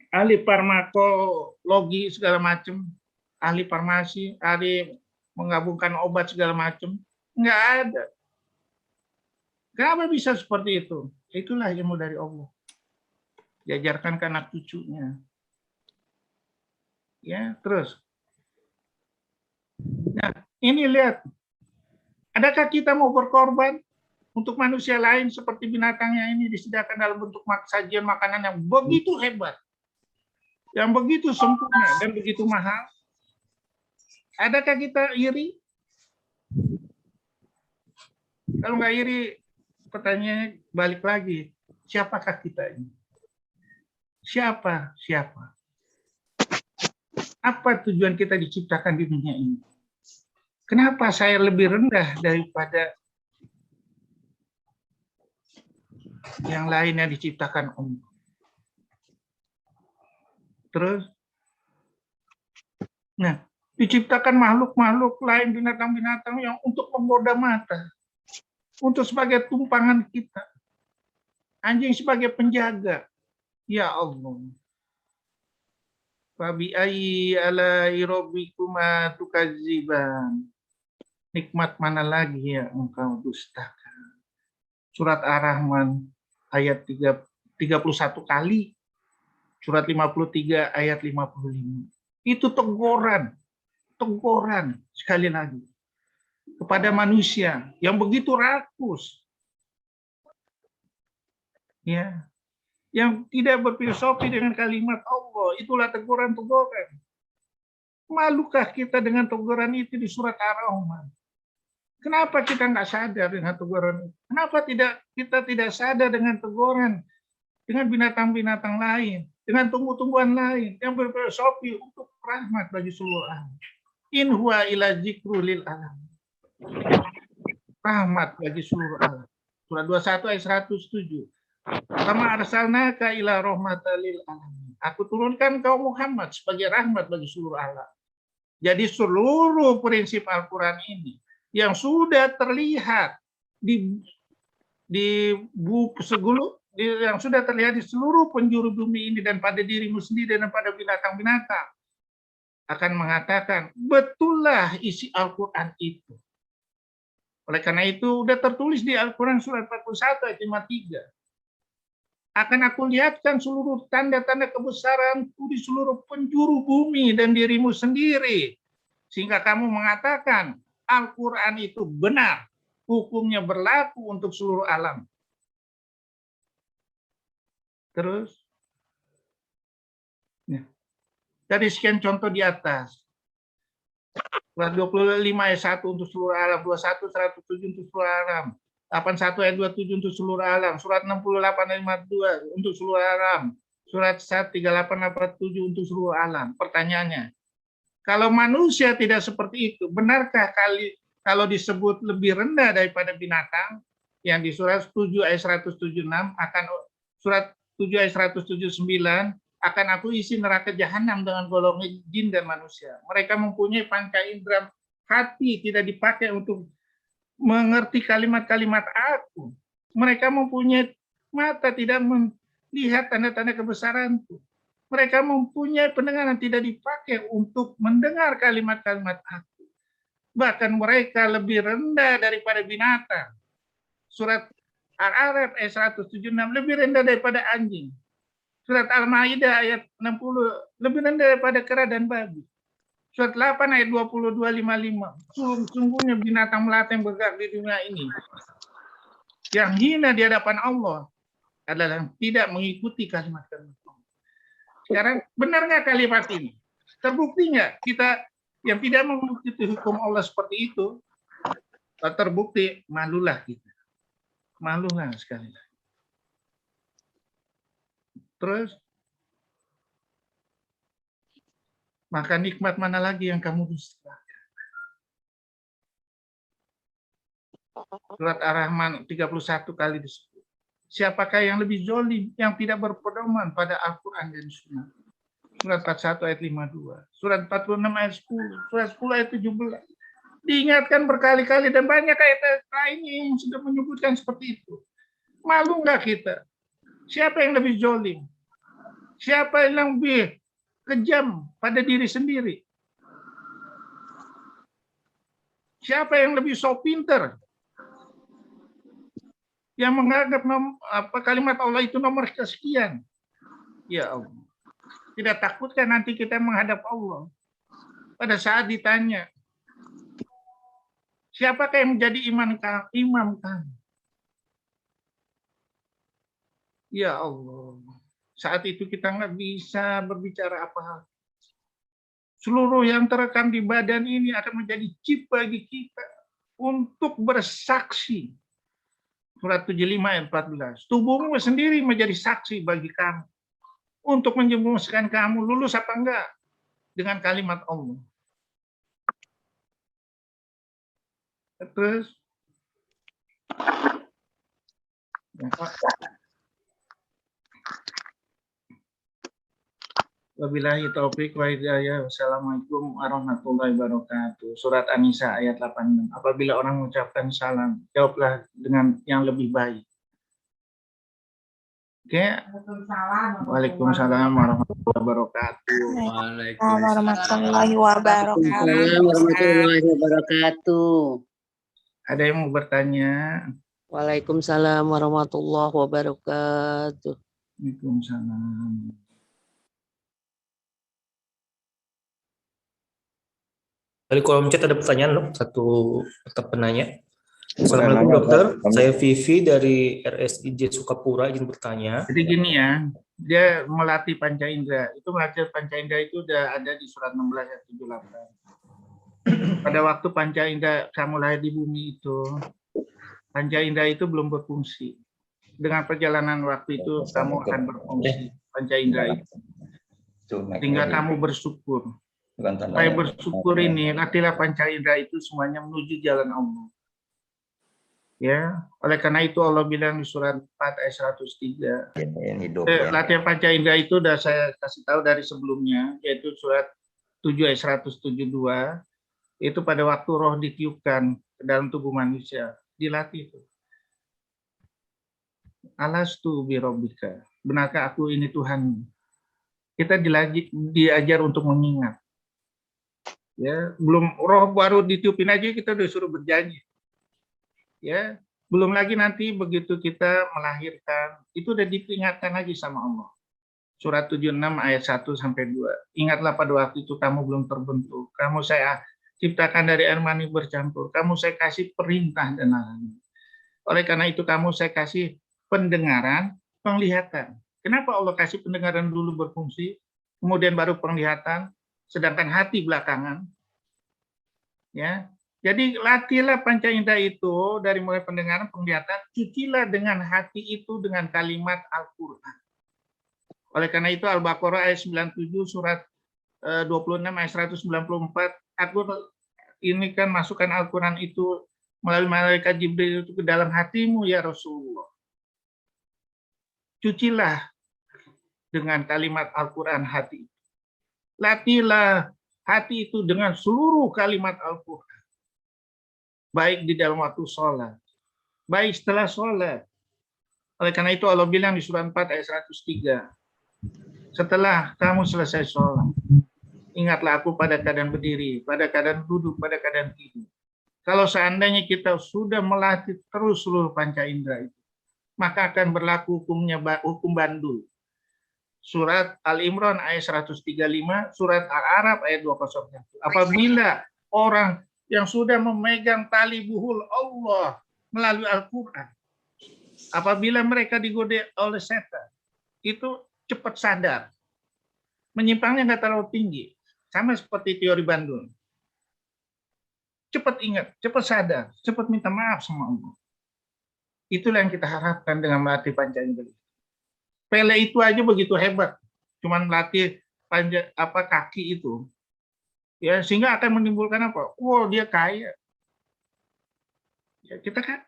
ahli farmakologi segala macam, ahli farmasi, ahli menggabungkan obat segala macam? Nggak ada. Kenapa bisa seperti itu? Itulah ilmu dari Allah. Diajarkan ke anak cucunya. Ya, terus. Nah, ini lihat. Adakah kita mau berkorban untuk manusia lain seperti binatangnya ini disediakan dalam bentuk sajian makanan yang begitu hebat, yang begitu sempurna dan begitu mahal? Adakah kita iri? Kalau nggak iri, pertanyaannya balik lagi, siapakah kita ini? Siapa? Apa tujuan kita diciptakan di dunia ini? Kenapa saya lebih rendah daripada yang lainnya diciptakan Allah? Terus, nah, diciptakan makhluk-makhluk lain, binatang-binatang yang untuk menggoda mata, untuk sebagai tumpangan kita, anjing sebagai penjaga. Ya Allah. Fabi ayyi alai rabbikuma tukadziban. Nikmat mana lagi yang engkau dustakan? Surat Ar-Rahman ayat 31 kali. Surat 53 ayat 55. Itu teguran sekali lagi kepada manusia yang begitu rakus. Ya. Yang tidak berfilosofi dengan kalimat Allah, itulah teguran. Malukah kita dengan teguran itu di surat Ar-Rahman? Kenapa kita nggak sadar dengan teguran itu? Kenapa kita tidak sadar dengan teguran dengan binatang-binatang lain, dengan tumbuh-tumbuhan lain yang berfilosofi untuk rahmat bagi seluruh alam? In huwa ila dzikru lil alam. Rahmat bagi seluruh alam. Surah 21 ayat 107. Kama arsalnaka ila rahmatal lil alamin. Aku turunkan kau Muhammad sebagai rahmat bagi seluruh alam. Jadi seluruh prinsip Al-Qur'an ini yang sudah terlihat di buku yang sudah terlihat di seluruh penjuru bumi ini dan pada dirimu sendiri dan pada binatang-binatang akan mengatakan betullah isi Al-Qur'an itu. Oleh karena itu sudah tertulis di Al-Qur'an surat 41 ayat 53. Akan aku lihatkan seluruh tanda-tanda kebesaranku di seluruh penjuru bumi dan dirimu sendiri. Sehingga kamu mengatakan Al-Quran itu benar. Hukumnya berlaku untuk seluruh alam. Terus. Ya. Dari sekian contoh di atas. Surat 25 ayat 1 untuk seluruh alam. 21, 107 untuk seluruh alam. 81 ayat 27 untuk seluruh alam. Surat 68 ayat 52 untuk seluruh alam. Surat 38 ayat 47 untuk seluruh alam. Pertanyaannya, kalau manusia tidak seperti itu, benarkah kalau disebut lebih rendah daripada binatang yang di surat 7 ayat 176 akan surat 7 ayat 179 akan aku isi neraka jahanam dengan golongan jin dan manusia. Mereka mempunyai panca indera hati tidak dipakai untuk mengerti kalimat-kalimat aku. Mereka mempunyai mata tidak melihat tanda-tanda kebesaranku. Mereka mempunyai pendengaran tidak dipakai untuk mendengar kalimat-kalimat aku. Bahkan mereka lebih rendah daripada binatang. Surat Al-A'raf ayat 176 lebih rendah daripada anjing. Surat Al-Maidah ayat 60 lebih rendah daripada kera dan babi. Surat 8 ayat 22-55. Sungguhnya binatang melata yang bergerak di dunia ini yang hina di hadapan Allah adalah yang tidak mengikuti kalimat-kalimat Allah. Sekarang benar nggak kalimat ini? Terbukti nggak kita yang tidak mengikuti hukum Allah seperti itu? Terbukti, malulah kita. Malulah sekali lagi. Terus, maka nikmat mana lagi yang kamu dustakan? Surat Ar-Rahman 31 kali disebut. Siapakah yang lebih zalim yang tidak berpedoman pada Al-Quran dan Sunnah? Surat 41 ayat 52. Surat 46 ayat 10. Surat 10 ayat 17. Diingatkan berkali-kali dan banyak ayat lainnya yang sudah menyebutkan seperti itu. Malu nggak kita? Siapa yang lebih zolim? Siapa yang lebih kejam pada diri sendiri? Siapa yang lebih so pinter? Yang menganggap kalimat Allah itu nomor kesekian. Ya Allah. Tidak takutkah nanti kita menghadap Allah pada saat ditanya, siapakah yang menjadi imam kami? Ya Allah. Saat itu kita nggak bisa berbicara apa-apa. Seluruh yang terekam di badan ini akan menjadi chip bagi kita untuk bersaksi. Surat 75 ayat 14. Tubuhmu sendiri menjadi saksi bagi kamu. Untuk menjerumuskan kamu lulus apa enggak dengan kalimat Allah. Terus wabillahi taufik wa hidayah. Wassalamualaikum warahmatullahi wabarakatuh. Surat An-Nisa ayat 86. Apabila orang mengucapkan salam, jawablah dengan yang lebih baik. Oke. Waalaikumsalam warahmatullahi wabarakatuh. Warahmatullahi wabarakatuh. Ada yang mau bertanya? Waalaikumsalam warahmatullahi wabarakatuh. Waalaikumsalam. Dari kolom chat ada pertanyaan loh, satu tetap penanya. Assalamualaikum dokter, saya Vivi dari RSIJ Sukapura izin bertanya. Jadi gini ya, dia melatih panca indera. Itu melatih panca indera itu udah ada di surat 16 ayat 78. Pada waktu panca indera kamu lahir di bumi itu, panca indera itu belum berfungsi. Dengan perjalanan waktu itu kamu akan berfungsi panca indera itu. Sehingga kamu bersyukur. Saya bersyukur ini, latihlah panca indera itu semuanya menuju jalan Allah. Ya, oleh karena itu Allah bilang di surat 4 ayat 103. Latihan panca indera itu sudah saya kasih tahu dari sebelumnya, yaitu surat 7 ayat 172. Itu pada waktu roh ditiupkan ke dalam tubuh manusia, dilatih itu. Alastu birabbika. Benarkah aku ini Tuhan? Kita diajar untuk mengingat. Ya, belum roh baru ditiupin aja kita udah suruh berjanji. Ya, belum lagi nanti begitu kita melahirkan, itu udah diperingatkan lagi sama Allah. Surat 76 ayat 1 sampai 2. Ingatlah pada waktu itu kamu belum terbentuk. Kamu saya ciptakan dari air mani bercampur. Kamu saya kasih perintah dan larangan. Oleh karena itu kamu saya kasih pendengaran, penglihatan. Kenapa Allah kasih pendengaran dulu berfungsi, kemudian baru penglihatan, sedangkan hati belakangan? Ya. Jadi latihlah panca indera itu dari mulai pendengaran, penglihatan, cucilah dengan hati itu dengan kalimat Al-Quran. Oleh karena itu Al-Baqarah ayat 97, surat 26 ayat 194, aku ini kan masukkan Al-Quran itu melalui malaikat Jibril itu ke dalam hatimu ya Rasulullah. Cucilah dengan kalimat Al-Quran hati. Latihlah hati itu dengan seluruh kalimat Al-Quran. Baik di dalam waktu sholat, baik setelah sholat. Oleh karena itu Allah bilang di surat 4 ayat 103, setelah kamu selesai sholat, ingatlah aku pada keadaan berdiri, pada keadaan duduk, pada keadaan tidur. Kalau seandainya kita sudah melatih terus seluruh panca indera itu, maka akan berlaku hukum bandul. Surat Al-Imran ayat 135, surat Al-Araf ayat 201. Apabila orang yang sudah memegang tali buhul Allah melalui Al-Quran, apabila mereka digoda oleh setan, itu cepat sadar. Menyimpangnya nggak terlalu tinggi. Sama seperti teori bandul. Cepat ingat, cepat sadar, cepat minta maaf sama Allah. Itulah yang kita harapkan dengan melatih panca indera. Pele itu aja begitu hebat, cuman melatih kaki itu. Ya, sehingga akan menimbulkan apa? Wow, dia kaya. Ya, kita kan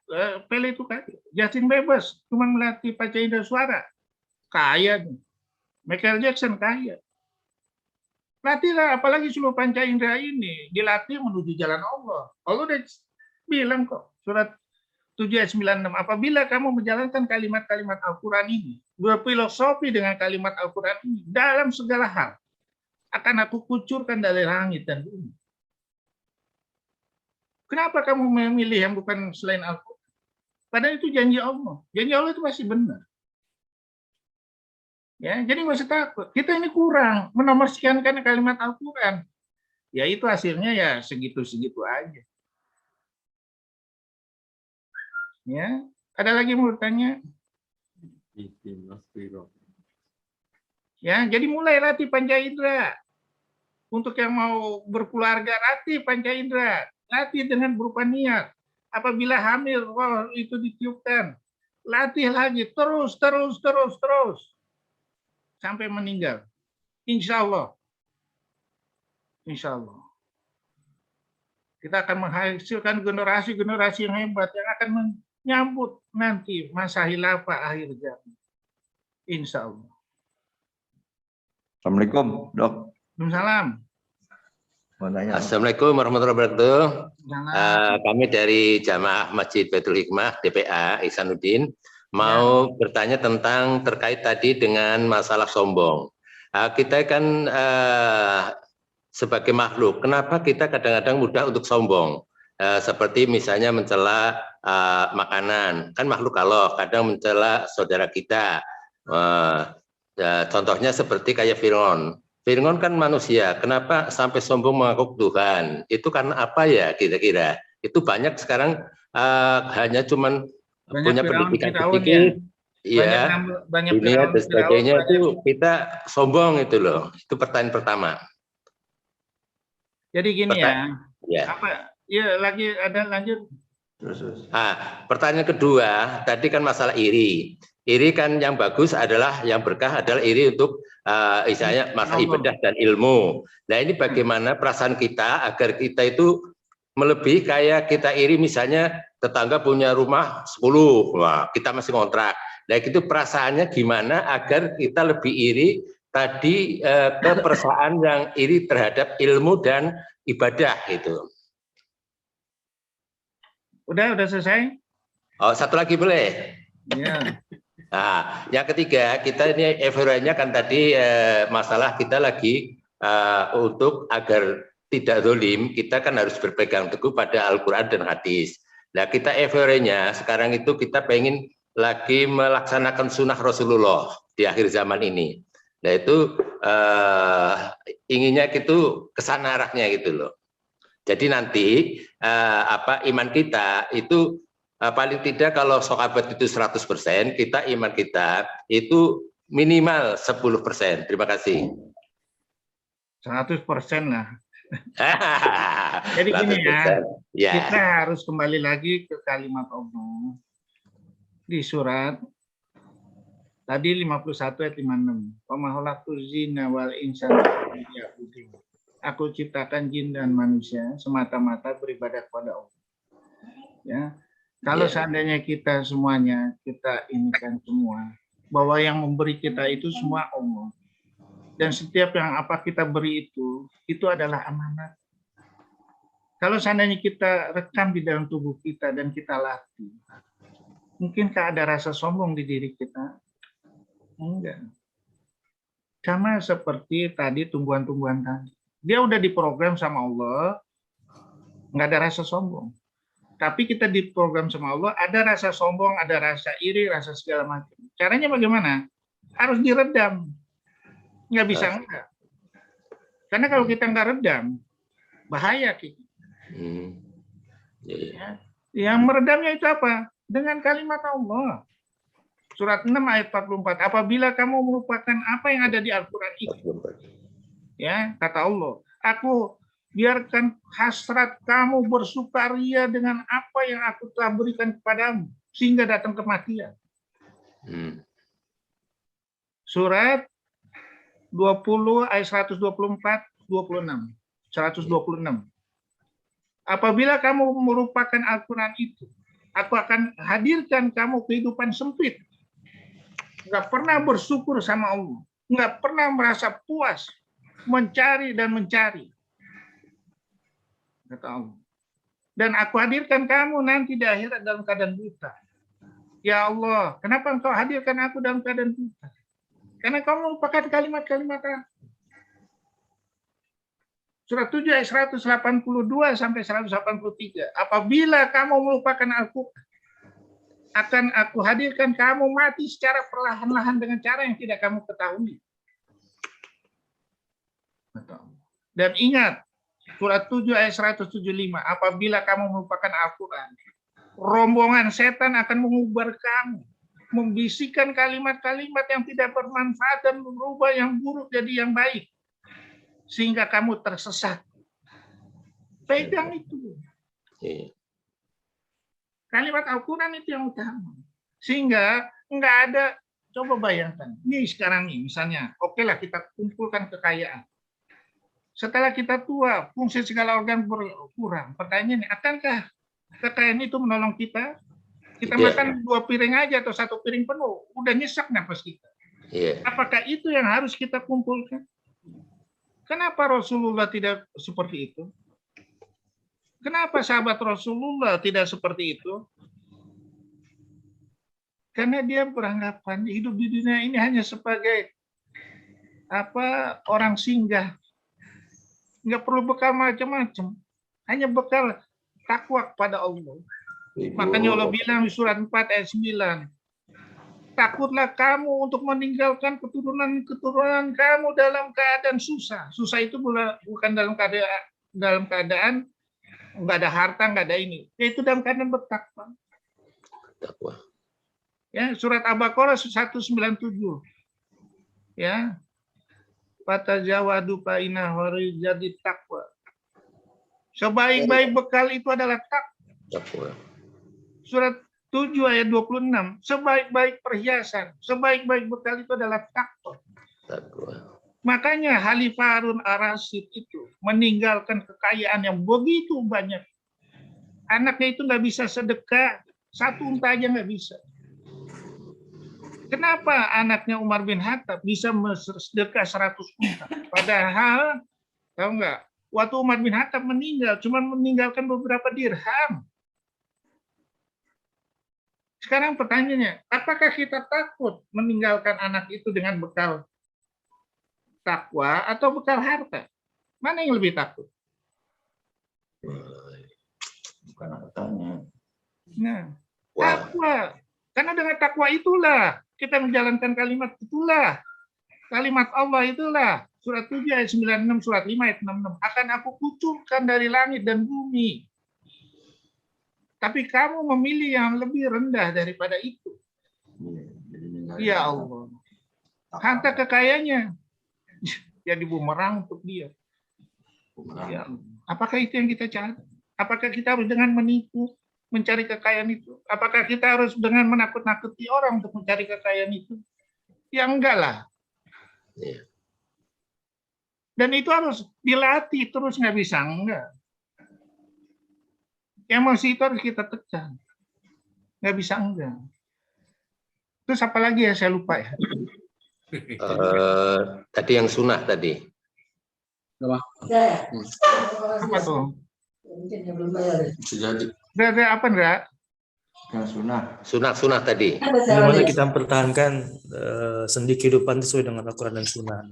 Pele itu kaya. Justin bebas, cuma melatih panca indera suara, kaya. Michael Jackson kaya. Latihlah, apalagi seluruh panca indera ini dilatih menuju jalan Allah. Allah udah bilang kok, surat 7 ayat 96, apabila kamu menjalankan kalimat-kalimat Al-Quran ini, berfilosofi dengan kalimat Al-Quran ini, dalam segala hal, akan aku kucurkan dari langit dan bumi. Kenapa kamu memilih yang bukan selain Al-Quran? Padahal itu janji Allah. Janji Allah itu masih benar. Ya, jadi nggak usah takut. Kita ini kurang menomorsekiankan kalimat Al-Quran. Ya itu hasilnya ya segitu-segitu aja. Ya, ada lagi mau tanya? Ya, jadi mulai latih panca indera. Untuk yang mau berkeluarga, latih panca indera. Latih dengan berupa niat. Apabila hamil, roh itu ditiupkan. Latih lagi, terus. Sampai meninggal. Insya Allah. Insya Allah. Kita akan menghasilkan generasi-generasi yang hebat yang akan menyambut nanti masa khilafah akhir zaman. Insya Allah. Assalamualaikum, Dok. Waalaikumsalam. Assalamualaikum warahmatullahi wabarakatuh. Kami dari Jamaah Masjid Baitul Hikmah DPA Ihsanuddin mau bertanya tentang terkait tadi dengan masalah sombong. Kita kan sebagai makhluk, kenapa kita kadang-kadang mudah untuk sombong? Seperti misalnya mencela makanan, kan makhluk Allah, kadang mencela saudara kita. Contohnya seperti kayak Fir'aun. Fir'aun kan manusia, kenapa sampai sombong mengaku Tuhan? Itu karena apa ya kira-kira? Itu banyak sekarang hanya cuman punya pendidikan sedikit, ya, dunia dan sebagainya itu kita sombong itu loh. Itu pertanyaan pertama. Jadi gini ya. Apa? Ya lagi ada lanjut. Pertanyaan kedua, tadi kan masalah iri. Iri kan yang bagus adalah yang berkah adalah iri untuk misalnya masalah ibadah dan ilmu. Nah ini bagaimana perasaan kita agar kita itu melebihi kayak kita iri misalnya tetangga punya rumah 10, wah, kita masih ngontrak. Nah itu perasaannya gimana agar kita lebih iri tadi ke perasaan yang iri terhadap ilmu dan ibadah itu. Udah selesai? Oh, satu lagi boleh? Ya. Nah, yang ketiga kita ini evaluasinya kan tadi masalah kita lagi untuk agar tidak zalim, kita kan harus berpegang teguh pada Al-Quran dan hadis. Nah kita evaluasinya sekarang itu kita pengen lagi melaksanakan sunnah Rasulullah di akhir zaman ini. Nah itu inginnya gitu kesana arahnya gitu loh. Jadi nanti iman kita itu paling tidak kalau sahabat itu 100%, kita iman kita itu minimal 10%. Terima kasih. 100% lah. Jadi gini ya, kita harus kembali lagi ke kalimat Allah di surat tadi 51 ayat 56. Pamaholaktu zina wal insana ya'budin. Aku ciptakan jin dan manusia semata-mata beribadah kepada Allah. Ya, kalau seandainya kita semuanya kita ini kan semua bahwa yang memberi kita itu semua Allah. Dan setiap yang apa kita beri itu adalah amanat. Kalau seandainya kita rekam di dalam tubuh kita dan kita latih, mungkinkah ada rasa sombong di diri kita? Enggak. Sama seperti tadi tumbuhan-tumbuhan tadi. Dia udah diprogram sama Allah, nggak ada rasa sombong. Tapi kita diprogram sama Allah, ada rasa sombong, ada rasa iri, rasa segala macam. Caranya bagaimana? Harus diredam. Nggak bisa enggak. Karena kalau kita nggak redam, bahaya kita. Ya. Yang meredamnya itu apa? Dengan kalimat Allah. Surat 6 ayat 44. Apabila kamu melupakan apa yang ada di Al-Quran itu. Ya, kata Allah. Aku biarkan hasrat kamu bersukaria dengan apa yang aku telah berikan kepadamu. Sehingga datang kematian. Surat 20 ayat 124 26 126. Apabila kamu merupakan Al-Quran itu, aku akan hadirkan kamu kehidupan sempit. Nggak pernah bersyukur sama Allah, nggak pernah merasa puas, mencari dan mencari. Kata Allah. Dan aku hadirkan kamu nanti di akhirat dalam keadaan buta. Ya Allah, kenapa engkau hadirkan aku dalam keadaan buta? Karena kau melupakan kalimat-kalimat aku. Surat 7 ayat 182 sampai 183. Apabila kamu melupakan Al-Quran, akan aku hadirkan kamu mati secara perlahan-lahan dengan cara yang tidak kamu ketahui. Dan ingat, surat 7 ayat 175, apabila kamu melupakan Al-Quran, rombongan setan akan mengubar kamu, membisikkan kalimat-kalimat yang tidak bermanfaat dan merubah yang buruk jadi yang baik, sehingga kamu tersesat. Pegang itu. Kalimat Al-Quran itu yang utama. Sehingga nggak ada, coba bayangkan, ini sekarang nih misalnya, oke lah kita kumpulkan kekayaan. Setelah kita tua, fungsi segala organ berkurang. Pertanyaannya, akankah kekayaan itu menolong kita? Kita makan 2 piring aja atau 1 piring penuh, udah nyesek nafas kita. Apakah itu yang harus kita kumpulkan? Kenapa Rasulullah tidak seperti itu? Kenapa sahabat Rasulullah tidak seperti itu? Karena dia beranggapan hidup di dunia ini hanya sebagai orang singgah. Nggak perlu bekal macam-macam, hanya bekal takwa kepada Allah. Makanya Allah bilang di surat 4 ayat 9, takutlah kamu untuk meninggalkan keturunan kamu dalam keadaan susah. Susah itu bukan dalam keadaan nggak ada harta, nggak ada ini, yaitu dalam keadaan bertakwa. Ya, surat Al-Baqarah 197. Ya. Fatajawadu fa inna jadi takwa. Sebaik-baik bekal itu adalah takwa. Surat 7 ayat 26. Sebaik-baik perhiasan, sebaik-baik bekal itu adalah takwa. Makanya Khalifah Harun ar-Rasyid itu meninggalkan kekayaan yang begitu banyak. Anaknya itu nggak bisa sedekah, 1 unta aja nggak bisa. Kenapa anaknya Umar bin Khattab bisa sedekah 100 unta? Padahal, tahu nggak, waktu Umar bin Khattab meninggal, cuma meninggalkan beberapa dirham. Sekarang pertanyaannya, apakah kita takut meninggalkan anak itu dengan bekal takwa atau bekal harta? Mana yang lebih takut? Bukan pertanyaan. Nah, takwa. Karena dengan takwa itulah kita menjalankan kalimat itulah. Kalimat Allah itulah. Surat 7 ayat 96, surat 5 ayat 66. Akan aku kucurkan dari langit dan bumi. Tapi kamu memilih yang lebih rendah daripada itu. Ya Allah. Harta kekayaannya jadi bumerang untuk dia. Ya, apakah itu yang kita cari? Apakah kita harus dengan menipu mencari kekayaan itu? Apakah kita harus dengan menakut-nakuti orang untuk mencari kekayaan itu? Ya enggak lah. Dan itu harus dilatih terus, nggak bisa enggak. Emosi itu harus kita tekan. Nggak bisa enggak. Terus apa lagi ya, saya lupa ya. Tadi yang sunnah tadi. Apa tuh? Berarti apa enggak? Sunnah tadi. Bagaimana kita mempertahankan sendi kehidupan sesuai dengan Al-Quran dan Sunnah.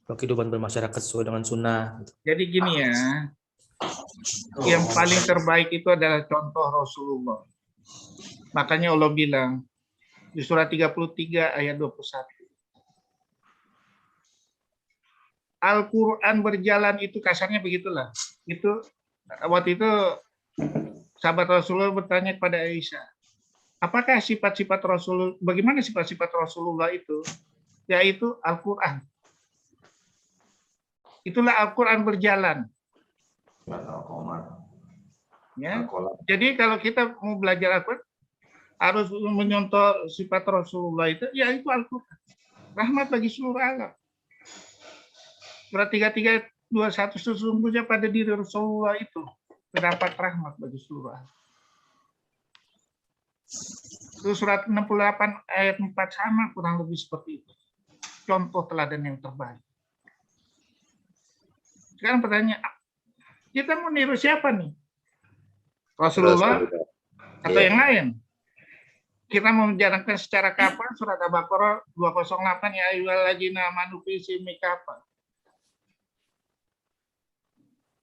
Kehidupan bermasyarakat sesuai dengan Sunnah. Jadi gini ya, yang paling terbaik itu adalah contoh Rasulullah. Makanya Allah bilang di surat 33 ayat 21. Al-Quran berjalan itu kasarnya begitulah. Itu waktu itu sahabat Rasulullah bertanya kepada Aisyah, apakah sifat-sifat Rasulullah, bagaimana sifat-sifat Rasulullah itu? Yaitu Al-Quran. Itulah Al-Quran berjalan. Ya. Jadi kalau kita mau belajar Al-Quran, harus menyontoh sifat Rasulullah itu, ya itu Al-Quran. Rahmat bagi seluruh alam. Surat 33 21 sesungguhnya pada diri Rasulullah itu terdapat rahmat bagi seluruh alam. Itu surat 68 ayat 4 sama kurang lebih seperti itu. Contoh teladan yang terbaik. Sekarang pertanyaan, kita mau niru siapa nih? Rasulullah atau yang lain? Kita mau menjalankan secara kapan surat Al-Baqarah 208 ya ayyuhalladzina amanu fisimi kapan?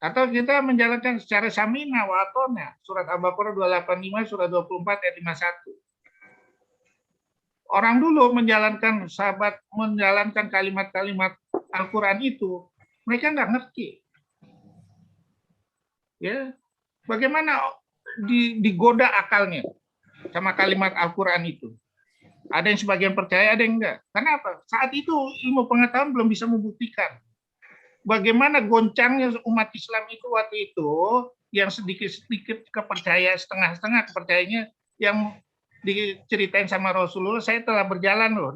Atau kita menjalankan secara samina wa atona surat Al-Baqarah 285 surat 24 ayat 51. Orang dulu menjalankan kalimat-kalimat Al-Qur'an itu, mereka nggak ngerti. Ya, bagaimana digoda akalnya sama kalimat Al-Qur'an itu? Ada yang sebagian percaya, ada yang enggak. Kenapa? Saat itu ilmu pengetahuan belum bisa membuktikan bagaimana goncangnya umat Islam itu waktu itu, yang sedikit-sedikit kepercaya, setengah-setengah kepercayanya, yang diceritain sama Rasulullah. Saya telah berjalan loh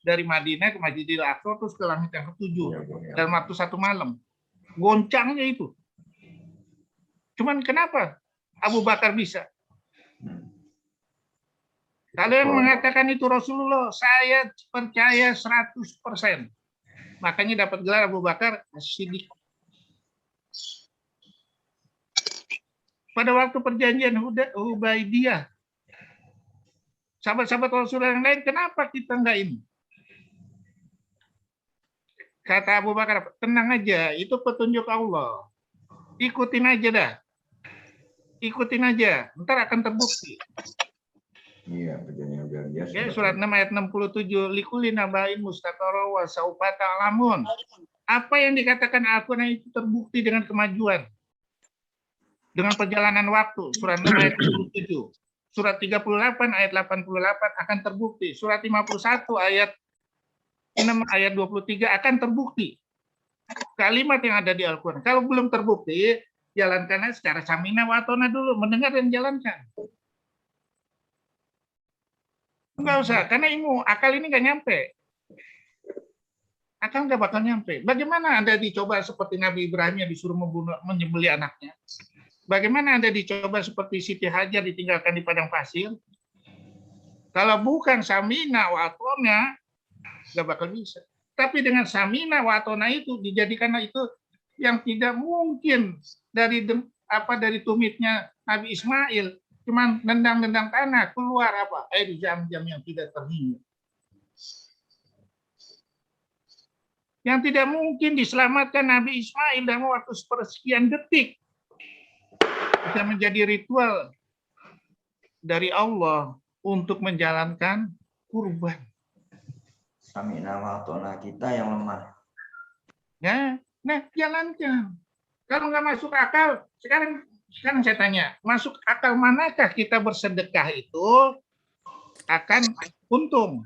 dari Madinah ke Masjidil Aqsa terus ke langit yang ketujuh dalam waktu 1 malam. Goncangnya itu. Cuman kenapa Abu Bakar bisa? Kalau yang mengatakan itu Rasulullah, saya percaya 100%. Makanya dapat gelar Abu Bakar As-Siddiq. Pada waktu perjanjian Hudaybiyah, sahabat-sahabat Rasulullah yang lain, kenapa kita enggak ini? Kata Abu Bakar, tenang aja, itu petunjuk Allah. Ikutin aja dah. Ikutin aja, ntar akan terbukti. Iya, perjanjian Hudaybiyah. Ya, surat 6 ayat 67, likulli nabain mustaqarra wa saufa ta'lamun. Apa yang dikatakan Al-Qur'an itu terbukti dengan kemajuan. Dengan perjalanan waktu, surat 6 ayat 67. Surat 38 ayat 88 akan terbukti. Surat 51 ayat 6 ayat 23 akan terbukti. Kalimat yang ada di Al-Qur'an. Kalau belum terbukti, jalankanlah secara samina wa atona dulu, mendengar dan jalankan. Enggak usah, karena ilmu akal ini nggak nyampe. Akal nggak bakal nyampe. Bagaimana Anda dicoba seperti Nabi Ibrahim yang disuruh menyembelih anaknya? Bagaimana Anda dicoba seperti Siti Hajar ditinggalkan di padang pasir? Kalau bukan samina wa atona, nggak bakal bisa. Tapi dengan samina wa atona itu dijadikanlah itu yang tidak mungkin dari tumitnya Nabi Ismail. Cuman nendang-nendang tanah, keluar apa? Air jam-jam yang tidak terhingga. Yang tidak mungkin diselamatkan Nabi Ismail dalam waktu sepersekian detik. Bisa menjadi ritual dari Allah untuk menjalankan kurban. Samina wa atona, kita yang lemah. Ya, nah jalankan. Kalau nggak masuk akal, sekarang saya tanya, masuk akal manakah kita bersedekah itu akan untung?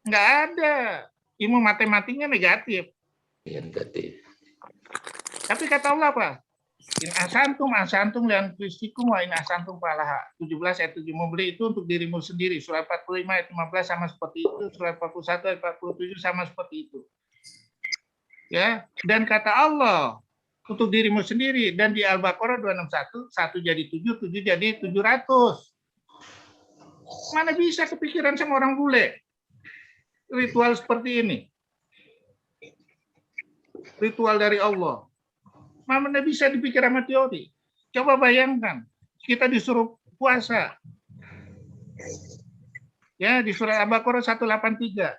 Nggak ada. Ilmu matematiknya negatif. Negatif. Tapi kata Allah apa? In asantum dan fistikum wa in asantum falaha. 17 ayat 7 membeli itu untuk dirimu sendiri. Surat 45 ayat 15 sama seperti itu. Surat 41 ayat 47 sama seperti itu. Ya, dan kata Allah untuk dirimu sendiri, dan di Al-Baqarah 261, 1 jadi 7, 7 jadi 700. Mana bisa kepikiran sama orang bule ritual seperti ini? Ritual dari Allah. Mana bisa dipikir sama teori? Coba bayangkan, kita disuruh puasa. Ya, di surat Al-Baqarah 183.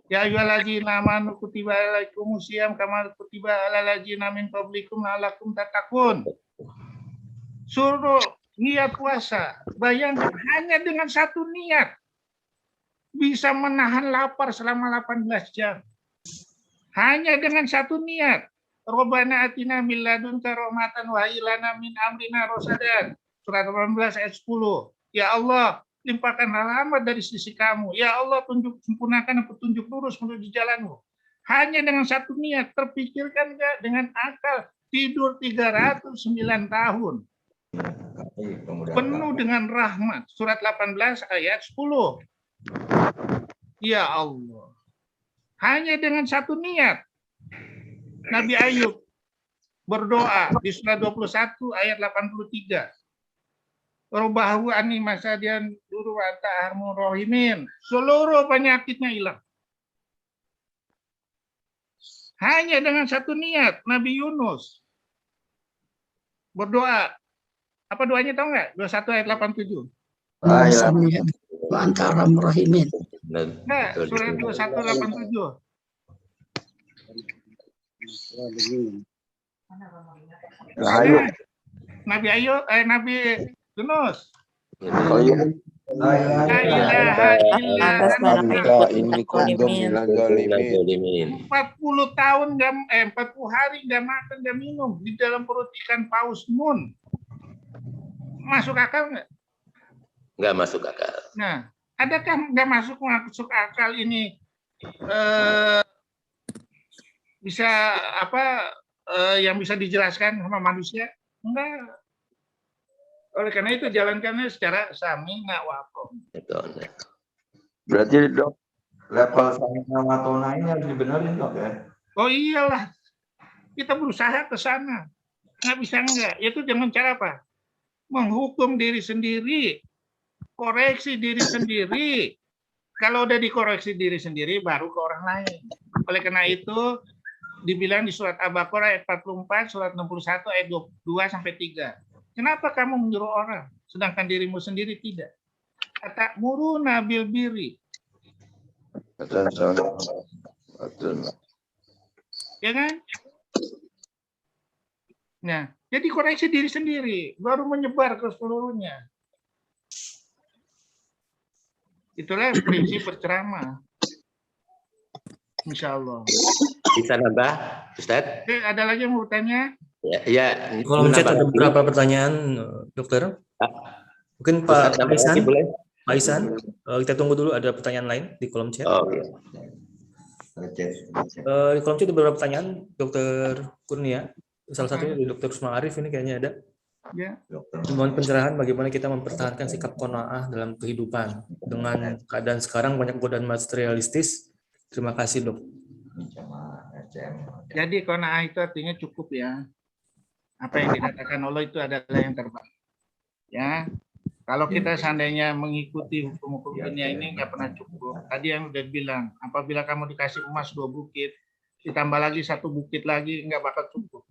Ya ayyuhalladzina amanu kutiba alaikumusiyam kama kutiba alal ladzina min qablikum la'allakum tattaqun. Suruh niat puasa. Bayangkan hanya dengan satu niat bisa menahan lapar selama 18 jam. Hanya dengan satu niat. Rabbana atina min ladunka rahmatan wa hab lana min amrina rasadan. Surat 18 ayat 10. Ya Allah, limpahkan rahmat dari sisi kamu. Ya Allah, sempurnakan petunjuk lurus menuju jalanmu. Hanya dengan satu niat, terpikirkan nggak dengan akal? Tidur 309 tahun. Penuh dengan rahmat. Surat 18 ayat 10. Ya Allah. Hanya dengan satu niat. Nabi Ayub berdoa di surat 21 ayat 83. Robahu ani masadian duru anta armur rohimin. Seluruh penyakitnya hilang. Hanya dengan satu niat, Nabi Yunus berdoa. Apa doanya tahu nggak? 21 ayat 87. Antara merahimin. Nah, surat 21 87. Nabi Yunus. La ilaha illa anta. 40 tahun 40 hari nggak makan nggak minum di dalam perut ikan paus Nun. Masuk akal nggak? Nggak masuk akal. Nah, adakah nggak masuk akal ini bisa yang bisa dijelaskan sama manusia? Enggak. Oleh karena itu jalankannya secara sami'na wa ata'na. Berarti dok, level sami'na wa ata'na ini harus dibenerin dok ya? Oh iyalah, kita berusaha ke sana. Nggak bisa enggak, itu dengan cara apa? Menghukum diri sendiri, koreksi diri sendiri. Kalau udah dikoreksi diri sendiri, baru ke orang lain. Oleh karena itu, dibilang di surat Al-Baqarah ayat 44, surat 61 ayat 2-3. Kenapa kamu menyuruh orang, sedangkan dirimu sendiri tidak? Kata muru nabil biri. Ya kan? Nah, jadi koreksi diri sendiri, baru menyebar ke seluruhnya. Itulah prinsip berceramah. Insya Allah. Bisa nambah, Ustadz? Oke, ada lagi yang mau bertanya? Ya. Kolom chat ada beberapa pertanyaan, dokter. Mungkin Pak Isan, Pak Isan, kita tunggu dulu ada pertanyaan lain di kolom chat. Oh, iya. Di kolom chat ada beberapa pertanyaan, Dokter Kurnia. Salah satunya dari Dokter Usman Arif ini kayaknya ada. Ya. Mohon pencerahan bagaimana kita mempertahankan sikap qanaah dalam kehidupan dengan keadaan sekarang banyak godaan materialistis. Terima kasih, Dok. Jadi qanaah itu artinya cukup ya. Apa yang dikatakan Allah itu adalah yang terbaik. Ya, kalau kita seandainya mengikuti hukum-hukum dunia ini nggak pernah cukup. Tadi yang udah bilang, apabila kamu dikasih emas 2 bukit, ditambah lagi 1 bukit lagi nggak bakal cukup.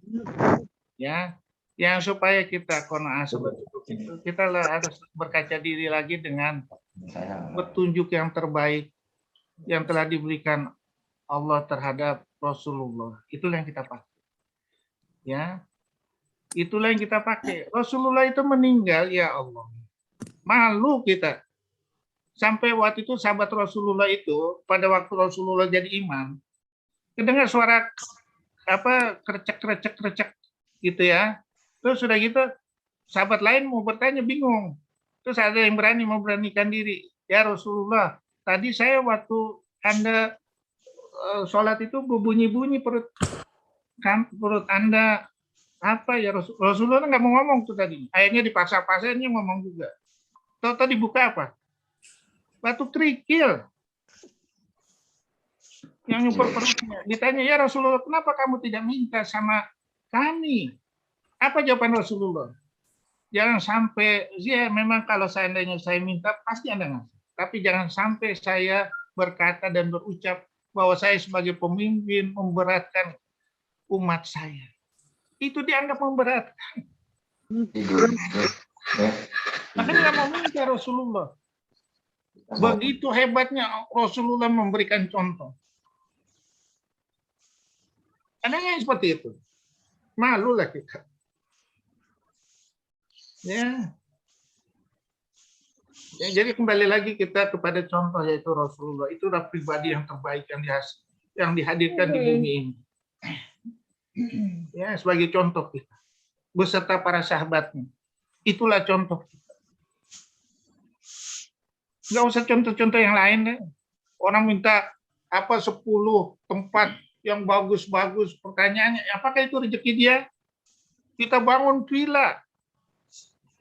Ya, yang supaya kita qanaah cukup itu kita harus berkaca diri lagi dengan petunjuk yang terbaik yang telah diberikan Allah terhadap Rasulullah. Itulah yang kita pakai. Ya. Itulah yang kita pakai. Rasulullah itu meninggal, ya Allah. Malu kita. Sampai waktu itu sahabat Rasulullah itu, pada waktu Rasulullah jadi imam, kedengar suara krecek gitu ya. Terus sudah gitu, sahabat lain mau bertanya bingung. Terus ada yang memberanikan diri. Ya Rasulullah, tadi saya waktu Anda sholat itu berbunyi-bunyi perut Anda. Apa ya Rasulullah nggak mau ngomong tuh tadi. Akhirnya dipaksa-paksanya ngomong juga. Tadi dibuka apa? Batu kerikil yang nyumpul perutnya. Ditanya, ya Rasulullah, kenapa kamu tidak minta sama kami? Apa jawaban Rasulullah? Jangan sampai, ya memang kalau seandainya saya minta pasti Anda ngasih. Tapi jangan sampai saya berkata dan berucap bahwa saya sebagai pemimpin memberatkan umat saya. Itu dianggap memberatkan. Makanya nggak mau minta Rasulullah. Begitu hebatnya Rasulullah memberikan contoh. Ada yang seperti itu. Malulah kita. Ya. Jadi kembali lagi kita kepada contoh yaitu Rasulullah. Itulah pribadi yang terbaik yang dihadirkan di bumi ini. Ya, sebagai contoh kita beserta para sahabatnya. Itulah contoh kita. Nggak usah contoh-contoh yang lain deh. Orang minta 10 tempat yang bagus-bagus, pertanyaannya apakah itu rezeki dia? Kita bangun villa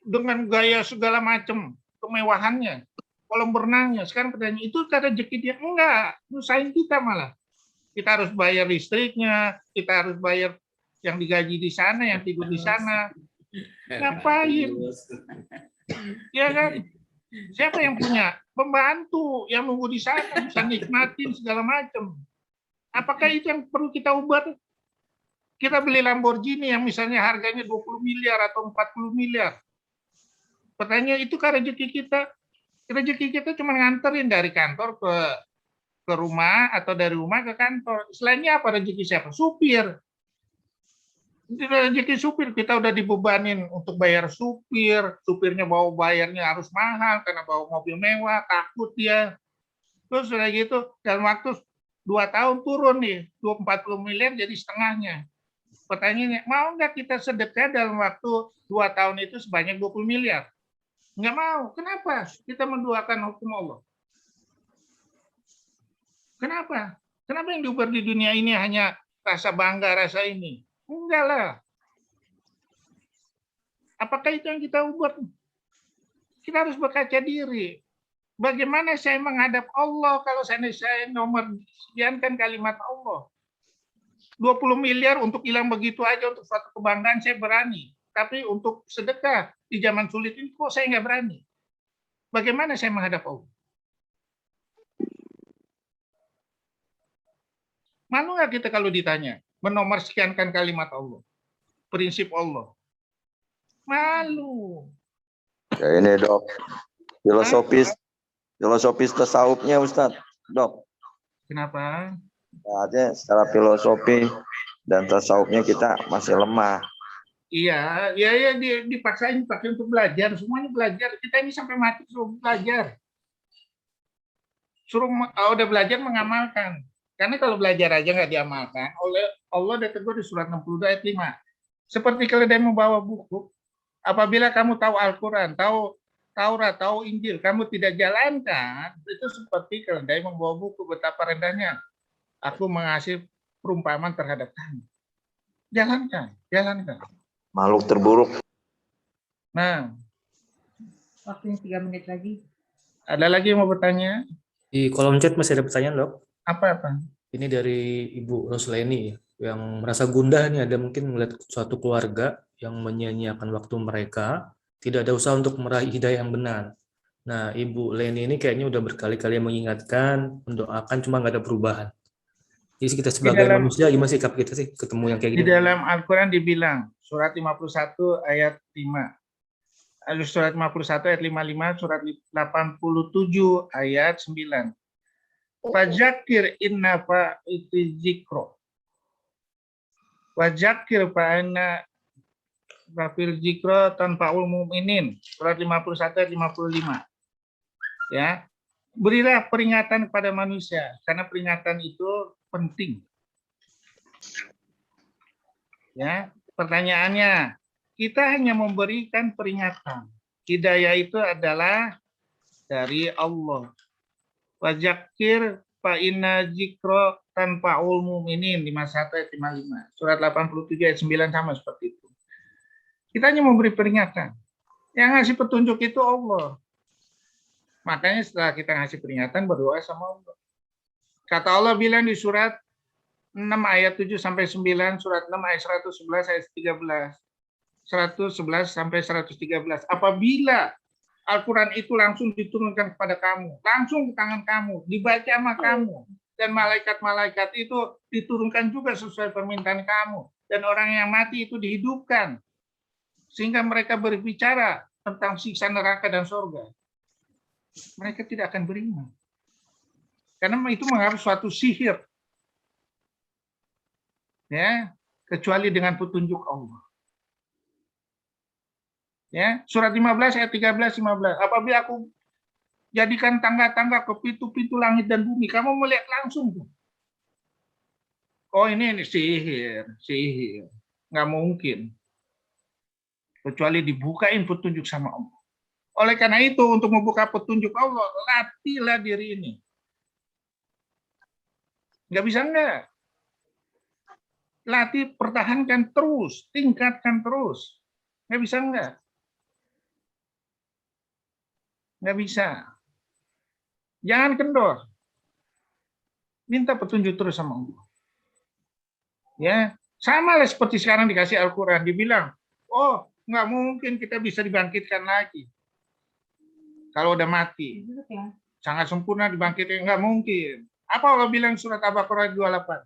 dengan gaya segala macam kemewahannya, kolam berenangnya. Sekarang pertanyaan itu rezeki dia? Enggak, nyusahin kita malah. Kita harus bayar listriknya, kita harus bayar yang digaji di sana, yang tidur di sana. Ngapain? Ya kan? Siapa yang punya? Pembantu yang nunggu di sana, bisa nikmatin segala macam. Apakah itu yang perlu kita ubah? Kita beli Lamborghini yang misalnya harganya 20 miliar atau 40 miliar. Pertanyaan, itu kan rezeki kita? Rezeki kita cuma nganterin dari kantor ke rumah atau dari rumah ke kantor. Selainnya apa rezeki siapa? Supir. Rezeki supir, kita udah dibebanin untuk bayar supir. Supirnya bayarnya harus mahal karena bawa mobil mewah, takut dia. Terus udah gitu, dalam waktu 2 tahun turun nih, 40 miliar jadi setengahnya. Pertanyaannya, mau nggak kita sedekah dalam waktu 2 tahun itu sebanyak 20 miliar? Nggak mau. Kenapa? Kita menduakan hukum Allah. Kenapa? Kenapa yang diuber di dunia ini hanya rasa bangga, rasa ini? Enggak lah. Apakah itu yang kita ubah? Kita harus berkaca diri. Bagaimana saya menghadap Allah kalau saya nomor sekiankan kalimat Allah? 20 miliar untuk hilang begitu aja untuk suatu kebanggaan saya berani. Tapi untuk sedekah di zaman sulit ini kok saya nggak berani. Bagaimana saya menghadap Allah? Malu nggak kita kalau ditanya? Menomor sekiankan kalimat Allah. Prinsip Allah. Malu. Ya ini dok, filosofis tasawufnya Ustadz, dok. Kenapa? Artinya secara filosofi dan tasawufnya kita masih lemah. Iya, dipaksain pakai untuk belajar, semuanya belajar. Kita ini sampai mati suruh belajar. Udah belajar mengamalkan. Karena kalau belajar aja nggak diamalkan, oleh Allah udah tegur di surat 62 ayat 5. Seperti keledai membawa buku, apabila kamu tahu Al-Quran, tahu Taurat, tahu Injil, kamu tidak jalankan, itu seperti keledai membawa buku, betapa rendahnya aku mengasih perumpamaan terhadap kamu. Jalankan. Makhluk terburuk. Nah, Waktunya 3 menit lagi. ada lagi yang mau bertanya? Di kolom chat masih ada pertanyaan, Dok. Apa? Ini dari Ibu Rosleni yang merasa gundah nih, ada mungkin melihat suatu keluarga yang menyia-nyiakan waktu mereka, tidak ada usaha untuk meraih hidayah yang benar. Nah, Ibu Leni ini kayaknya udah berkali-kali mengingatkan, mendoakan, cuma nggak ada perubahan. Jadi kita sebagai manusia, gimana sikap kita sih ketemu yang kayak Di gini? dalam Al-Quran dibilang, surat 51 ayat 5. Surat 51 ayat 55, surat 87 ayat 9. Fadzakir inna fa'iti zikro. Fadzakir fa'ana fa'fil zikro tanfa'ul mu'minin. Surat 51 ayat 55. Ya, berilah peringatan kepada manusia, karena peringatan itu penting. Ya, pertanyaannya, kita hanya memberikan peringatan. Hidayah itu adalah dari Allah. Wadzakir fa inna dzikra tanfa'ul mu'minin 51 ayat 55. Surat 87 ayat 9 sama seperti itu. Kita hanya memberi peringatan. Yang ngasih petunjuk itu Allah. Makanya setelah kita ngasih peringatan, berdoa sama Allah. Kata Allah bilang di surat 6 ayat 7 sampai 9, surat 6 ayat 111 ayat 13. 111 sampai 113. Apabila Al-Quran itu langsung diturunkan kepada kamu, langsung ke tangan kamu, dibaca sama kamu, dan malaikat-malaikat itu diturunkan juga sesuai permintaan kamu, dan orang yang mati itu dihidupkan, sehingga mereka berbicara tentang siksa neraka dan surga. Mereka tidak akan beriman, karena itu menganggap suatu sihir, ya, kecuali dengan petunjuk Allah. Ya, surat 15 ayat 13 15. Apabila aku jadikan tangga-tangga ke pintu-pintu langit dan bumi, kamu melihat langsung tuh. Oh, ini sihir. Nggak mungkin. Kecuali dibukain petunjuk sama Allah. Oleh karena itu, untuk membuka petunjuk Allah, latihlah diri ini. Nggak bisa nggak? Latih, pertahankan terus, tingkatkan terus. Nggak bisa nggak? Nggak bisa. Jangan kendor. Minta petunjuk terus sama Allah. Ya, sama lah seperti sekarang dikasih Al-Quran. Dibilang, oh, nggak mungkin kita bisa dibangkitkan lagi. Kalau udah mati. Sangat sempurna dibangkitkan, nggak mungkin. Apa Allah bilang surat Al-Baqarah 28?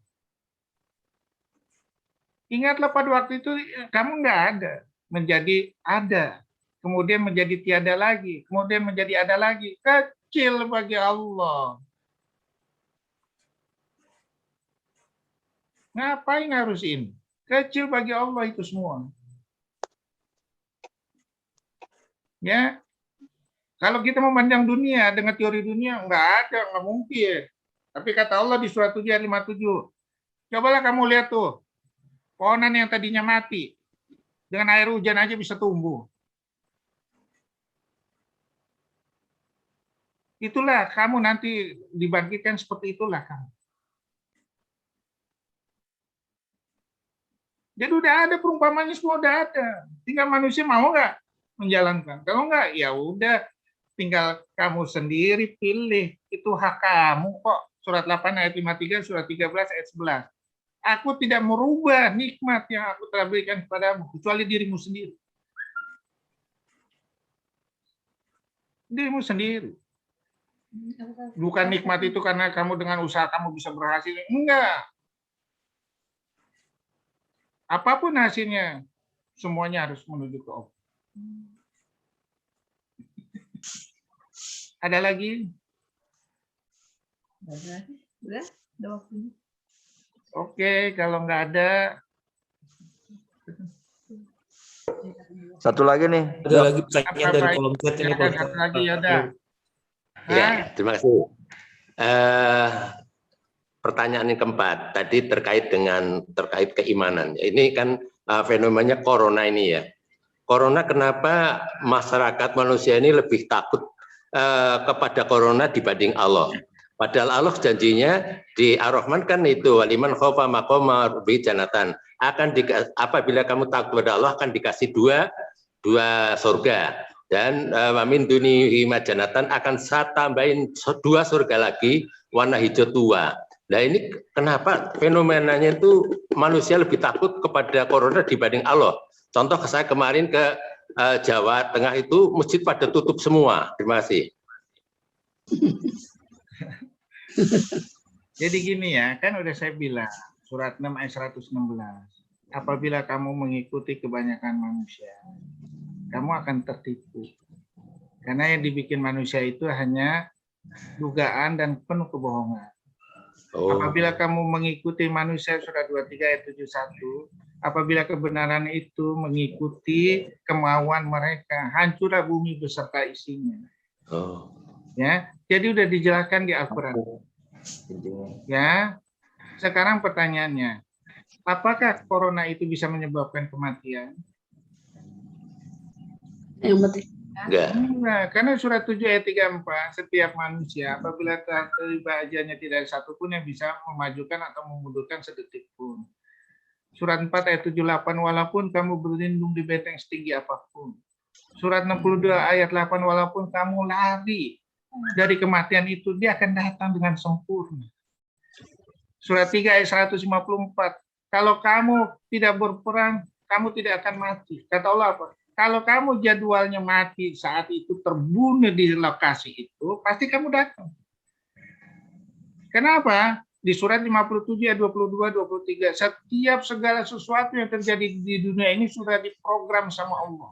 Ingatlah pada waktu itu kamu nggak ada, menjadi ada, kemudian menjadi tiada lagi, kemudian menjadi ada lagi. Kecil bagi Allah. Ngapain harus ini? Kecil bagi Allah itu semua. Ya, kalau kita memandang dunia dengan teori dunia, nggak ada, nggak mungkin. Tapi kata Allah di surat 7 ayat 57, cobalah kamu lihat tuh, pohonan yang tadinya mati, dengan air hujan aja bisa tumbuh. Itulah kamu nanti dibangkitkan seperti itulah kamu. Jadi udah ada perumpamannya, semua udah ada. Tinggal manusia mau nggak menjalankan. Kalau nggak, ya udah, tinggal kamu sendiri pilih. Itu hak kamu kok. Surat 8 ayat 53, surat 13 ayat 11. Aku tidak merubah nikmat yang aku telah berikan kepadamu, kecuali dirimu sendiri. Dirimu sendiri. Bukan nikmat itu karena kamu dengan usaha kamu bisa berhasil. Enggak. Apapun hasilnya, semuanya harus menuju ke Allah. Ada lagi? Udah waktunya. Oke, kalau nggak ada. Satu lagi nih. Ada lagi pertanyaan dari kolom chat ini. Ada satu lagi, ada. Ya, terima kasih. Pertanyaan yang keempat tadi terkait keimanan. Ini kan fenomenanya corona ini ya. Corona, kenapa masyarakat manusia ini lebih takut kepada corona dibanding Allah? Padahal Allah janjinya di Ar-Rahman kan itu waliman khofa maqama rabbi janatan. Apabila kamu takut kepada Allah akan dikasih dua surga, dan wamin dunihi majanatan akan saya tambahin 2 surga lagi warna hijau tua. Nah ini kenapa fenomenanya itu manusia lebih takut kepada corona dibanding Allah? Contoh saya kemarin ke Jawa Tengah itu masjid pada tutup semua. Terima kasih. Jadi gini ya, kan udah saya bilang, surat 6 ayat 116. Apabila kamu mengikuti kebanyakan manusia, kamu akan tertipu. Karena yang dibikin manusia itu hanya dugaan dan penuh kebohongan. Apabila kamu mengikuti manusia, surat 23 ayat 71, apabila kebenaran itu mengikuti kemauan mereka, hancurlah bumi beserta isinya. Ya, jadi udah dijelaskan di Al-Quran. Ya, sekarang pertanyaannya, apakah corona itu bisa menyebabkan kematian? Enggak. Enggak, karena surat 7 ayat 34, setiap manusia apabila terlibat ajalnya tidak ada satupun yang bisa memajukan atau memundurkan sedetik pun. Surat 4 ayat 78, walaupun kamu berlindung di benteng setinggi apapun. Surat 62 ayat 8, walaupun kamu lari dari kematian itu, dia akan datang dengan sempurna. Surat 3 ayat 154, kalau kamu tidak berperang, kamu tidak akan mati. Kata Allah apa? Kalau kamu jadwalnya mati saat itu, terbunuh di lokasi itu, pasti kamu datang. Kenapa? Di surat 57 ayat 22 23, setiap segala sesuatu yang terjadi di dunia ini sudah diprogram sama Allah.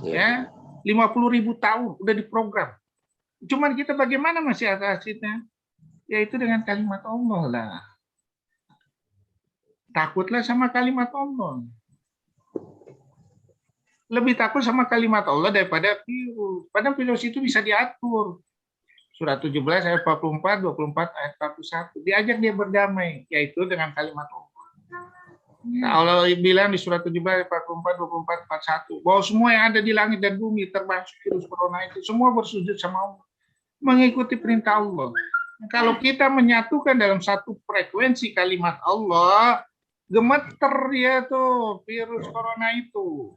Ya, 50.000 tahun udah diprogram. Cuman kita bagaimana masih atasnya? Yaitu dengan kalimat Allah lah. Takutlah sama kalimat Allah. Lebih takut sama kalimat Allah daripada virus. Padahal virus itu bisa diatur. Surat 17 ayat 44, 24 ayat 41. Diajak dia berdamai, yaitu dengan kalimat Allah. Nah, Allah bilang di surat 17 ayat 44, 24, 41, bahwa semua yang ada di langit dan bumi, termasuk virus corona itu, semua bersujud sama Allah. Mengikuti perintah Allah. Kalau kita menyatukan dalam satu frekuensi kalimat Allah, gemeter ya tuh virus corona itu.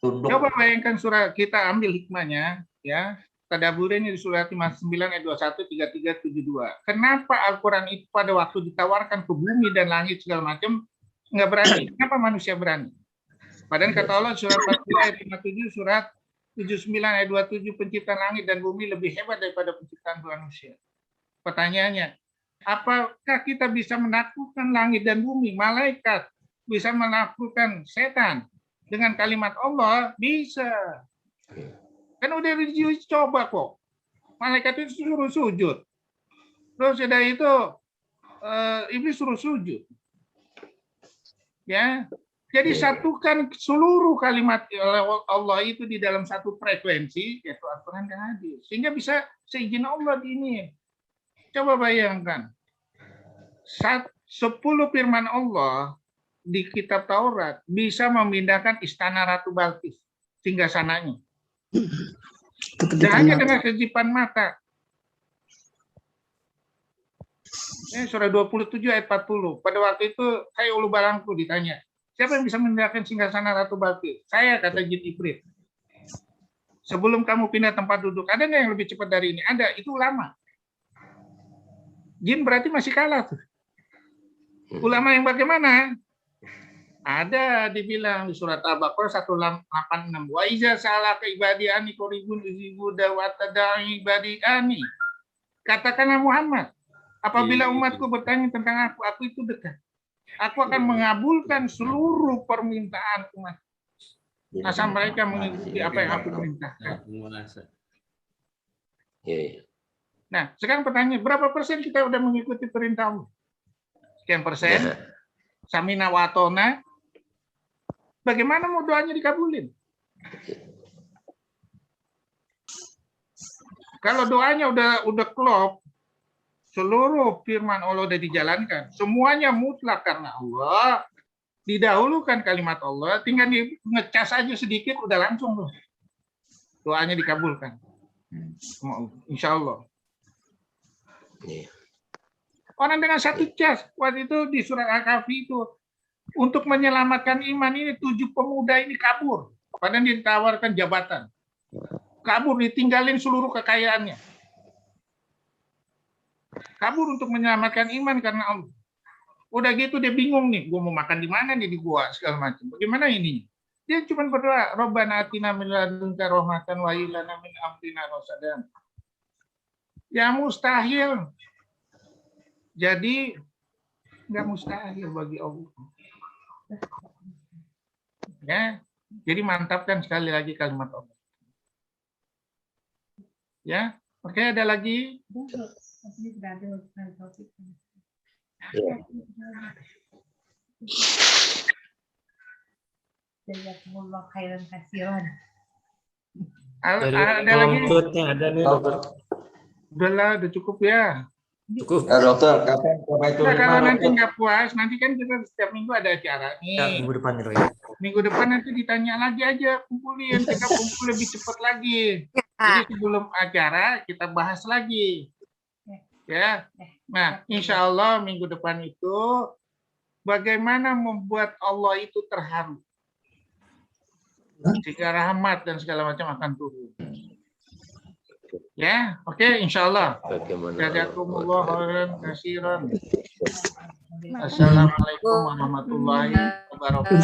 Coba bayangkan surat, kita ambil hikmahnya, ya. Tadaburin di surat 59 ayat 21, 33, 72. Kenapa Al-Quran itu pada waktu ditawarkan ke bumi dan langit segala macam nggak berani? Kenapa manusia berani? Padahal kata Allah surat 40 ayat 57, surat 79 ayat 27 penciptaan langit dan bumi lebih hebat daripada penciptaan manusia. Pertanyaannya, apakah kita bisa menaklukkan langit dan bumi, malaikat, bisa menaklukkan setan dengan kalimat Allah? Bisa. Kan udah dicoba kok. Malaikat itu suruh sujud. Terus sudah itu iblis suruh sujud. Ya. Jadi satukan seluruh kalimat Allah itu di dalam satu frekuensi, yaitu Al-Quran dan hadis. Sehingga bisa seizin Allah di ini. Coba bayangkan. 10 firman Allah di kitab Taurat bisa memindahkan istana Ratu Balkis hingga sananya. Dan hanya dengan kejipan mata. Surah 27 ayat 40. Pada waktu itu saya ulu barangku ditanya, siapa yang bisa memindahkan singgasana Ratu Balkis? Saya, kata jin Ibrit. Sebelum kamu pindah tempat duduk, ada nggak yang lebih cepat dari ini? Ada, itu ulama. Jin berarti masih kalah tuh. Ulama yang bagaimana? Ada dibilang di surat Al-Baqarah 186. Wa iza salaka ibadiani qoribun uzibuda wa tada'i ibadiani. Katakanlah Muhammad, apabila umatku bertanya tentang aku itu dekat. Aku akan mengabulkan seluruh permintaan umat. Asal mereka mengikuti apa yang aku perintahkan. Nah, sekarang pertanyaan, berapa persen kita udah mengikuti perintah Allah? Sekian persen. Samina wa atona. Bagaimana mau doanya dikabulin? Kalau doanya udah klop, seluruh firman Allah udah dijalankan, semuanya mutlak karena Allah, didahulukan kalimat Allah, tinggal ngecas aja sedikit udah langsung loh. Doanya dikabulkan. Insya Allah. Orang dengan satu cas, waktu itu di surat Al-Kahfi itu, untuk menyelamatkan iman ini 7 pemuda ini kabur. Padahal ditawarkan jabatan. Kabur, ditinggalin seluruh kekayaannya. Kabur untuk menyelamatkan iman karena Allah. Udah gitu dia bingung nih, gue mau makan di mana nih di gua segala macam. Bagaimana ini? Dia cuma berdoa, Rabbana atina min ladunka rahmatan wa hab lana min amrina rasadan. Ya mustahil. Jadi nggak mustahil bagi Allah. Ya, jadi mantapkan sekali lagi kalimat Allah. Ya, oke, ada lagi? Jazakumullah khairan katsiran. Ada lagi? Ada nih, dokter. Udah cukup ya. Cukup. Ya dokter, kapan itu? Nah, kalau nanti nggak puas, nanti kan kita setiap minggu ada acara nih. Ya, minggu depan nih, ya. Minggu depan nanti ditanya lagi aja, kumpulin, kita kumpul lebih cepat lagi. Jadi sebelum acara kita bahas lagi. Ya. Nah, insya Allah minggu depan itu bagaimana membuat Allah itu terharu. Sehingga rahmat dan segala macam akan turun. Ya, oke, insya Allah. Jazakumullah khairan katsiran. Assalamualaikum warahmatullahi wabarakatuh.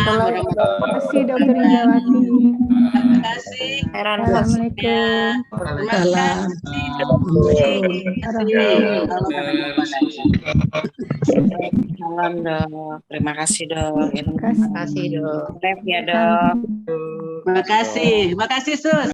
Terima kasih Dokter Indrawati. Terima kasih. Assalamualaikum. Salam dok. Terima kasih dok. Terima kasih dok. Ref ya dok. Terima kasih. Terima kasih Sus.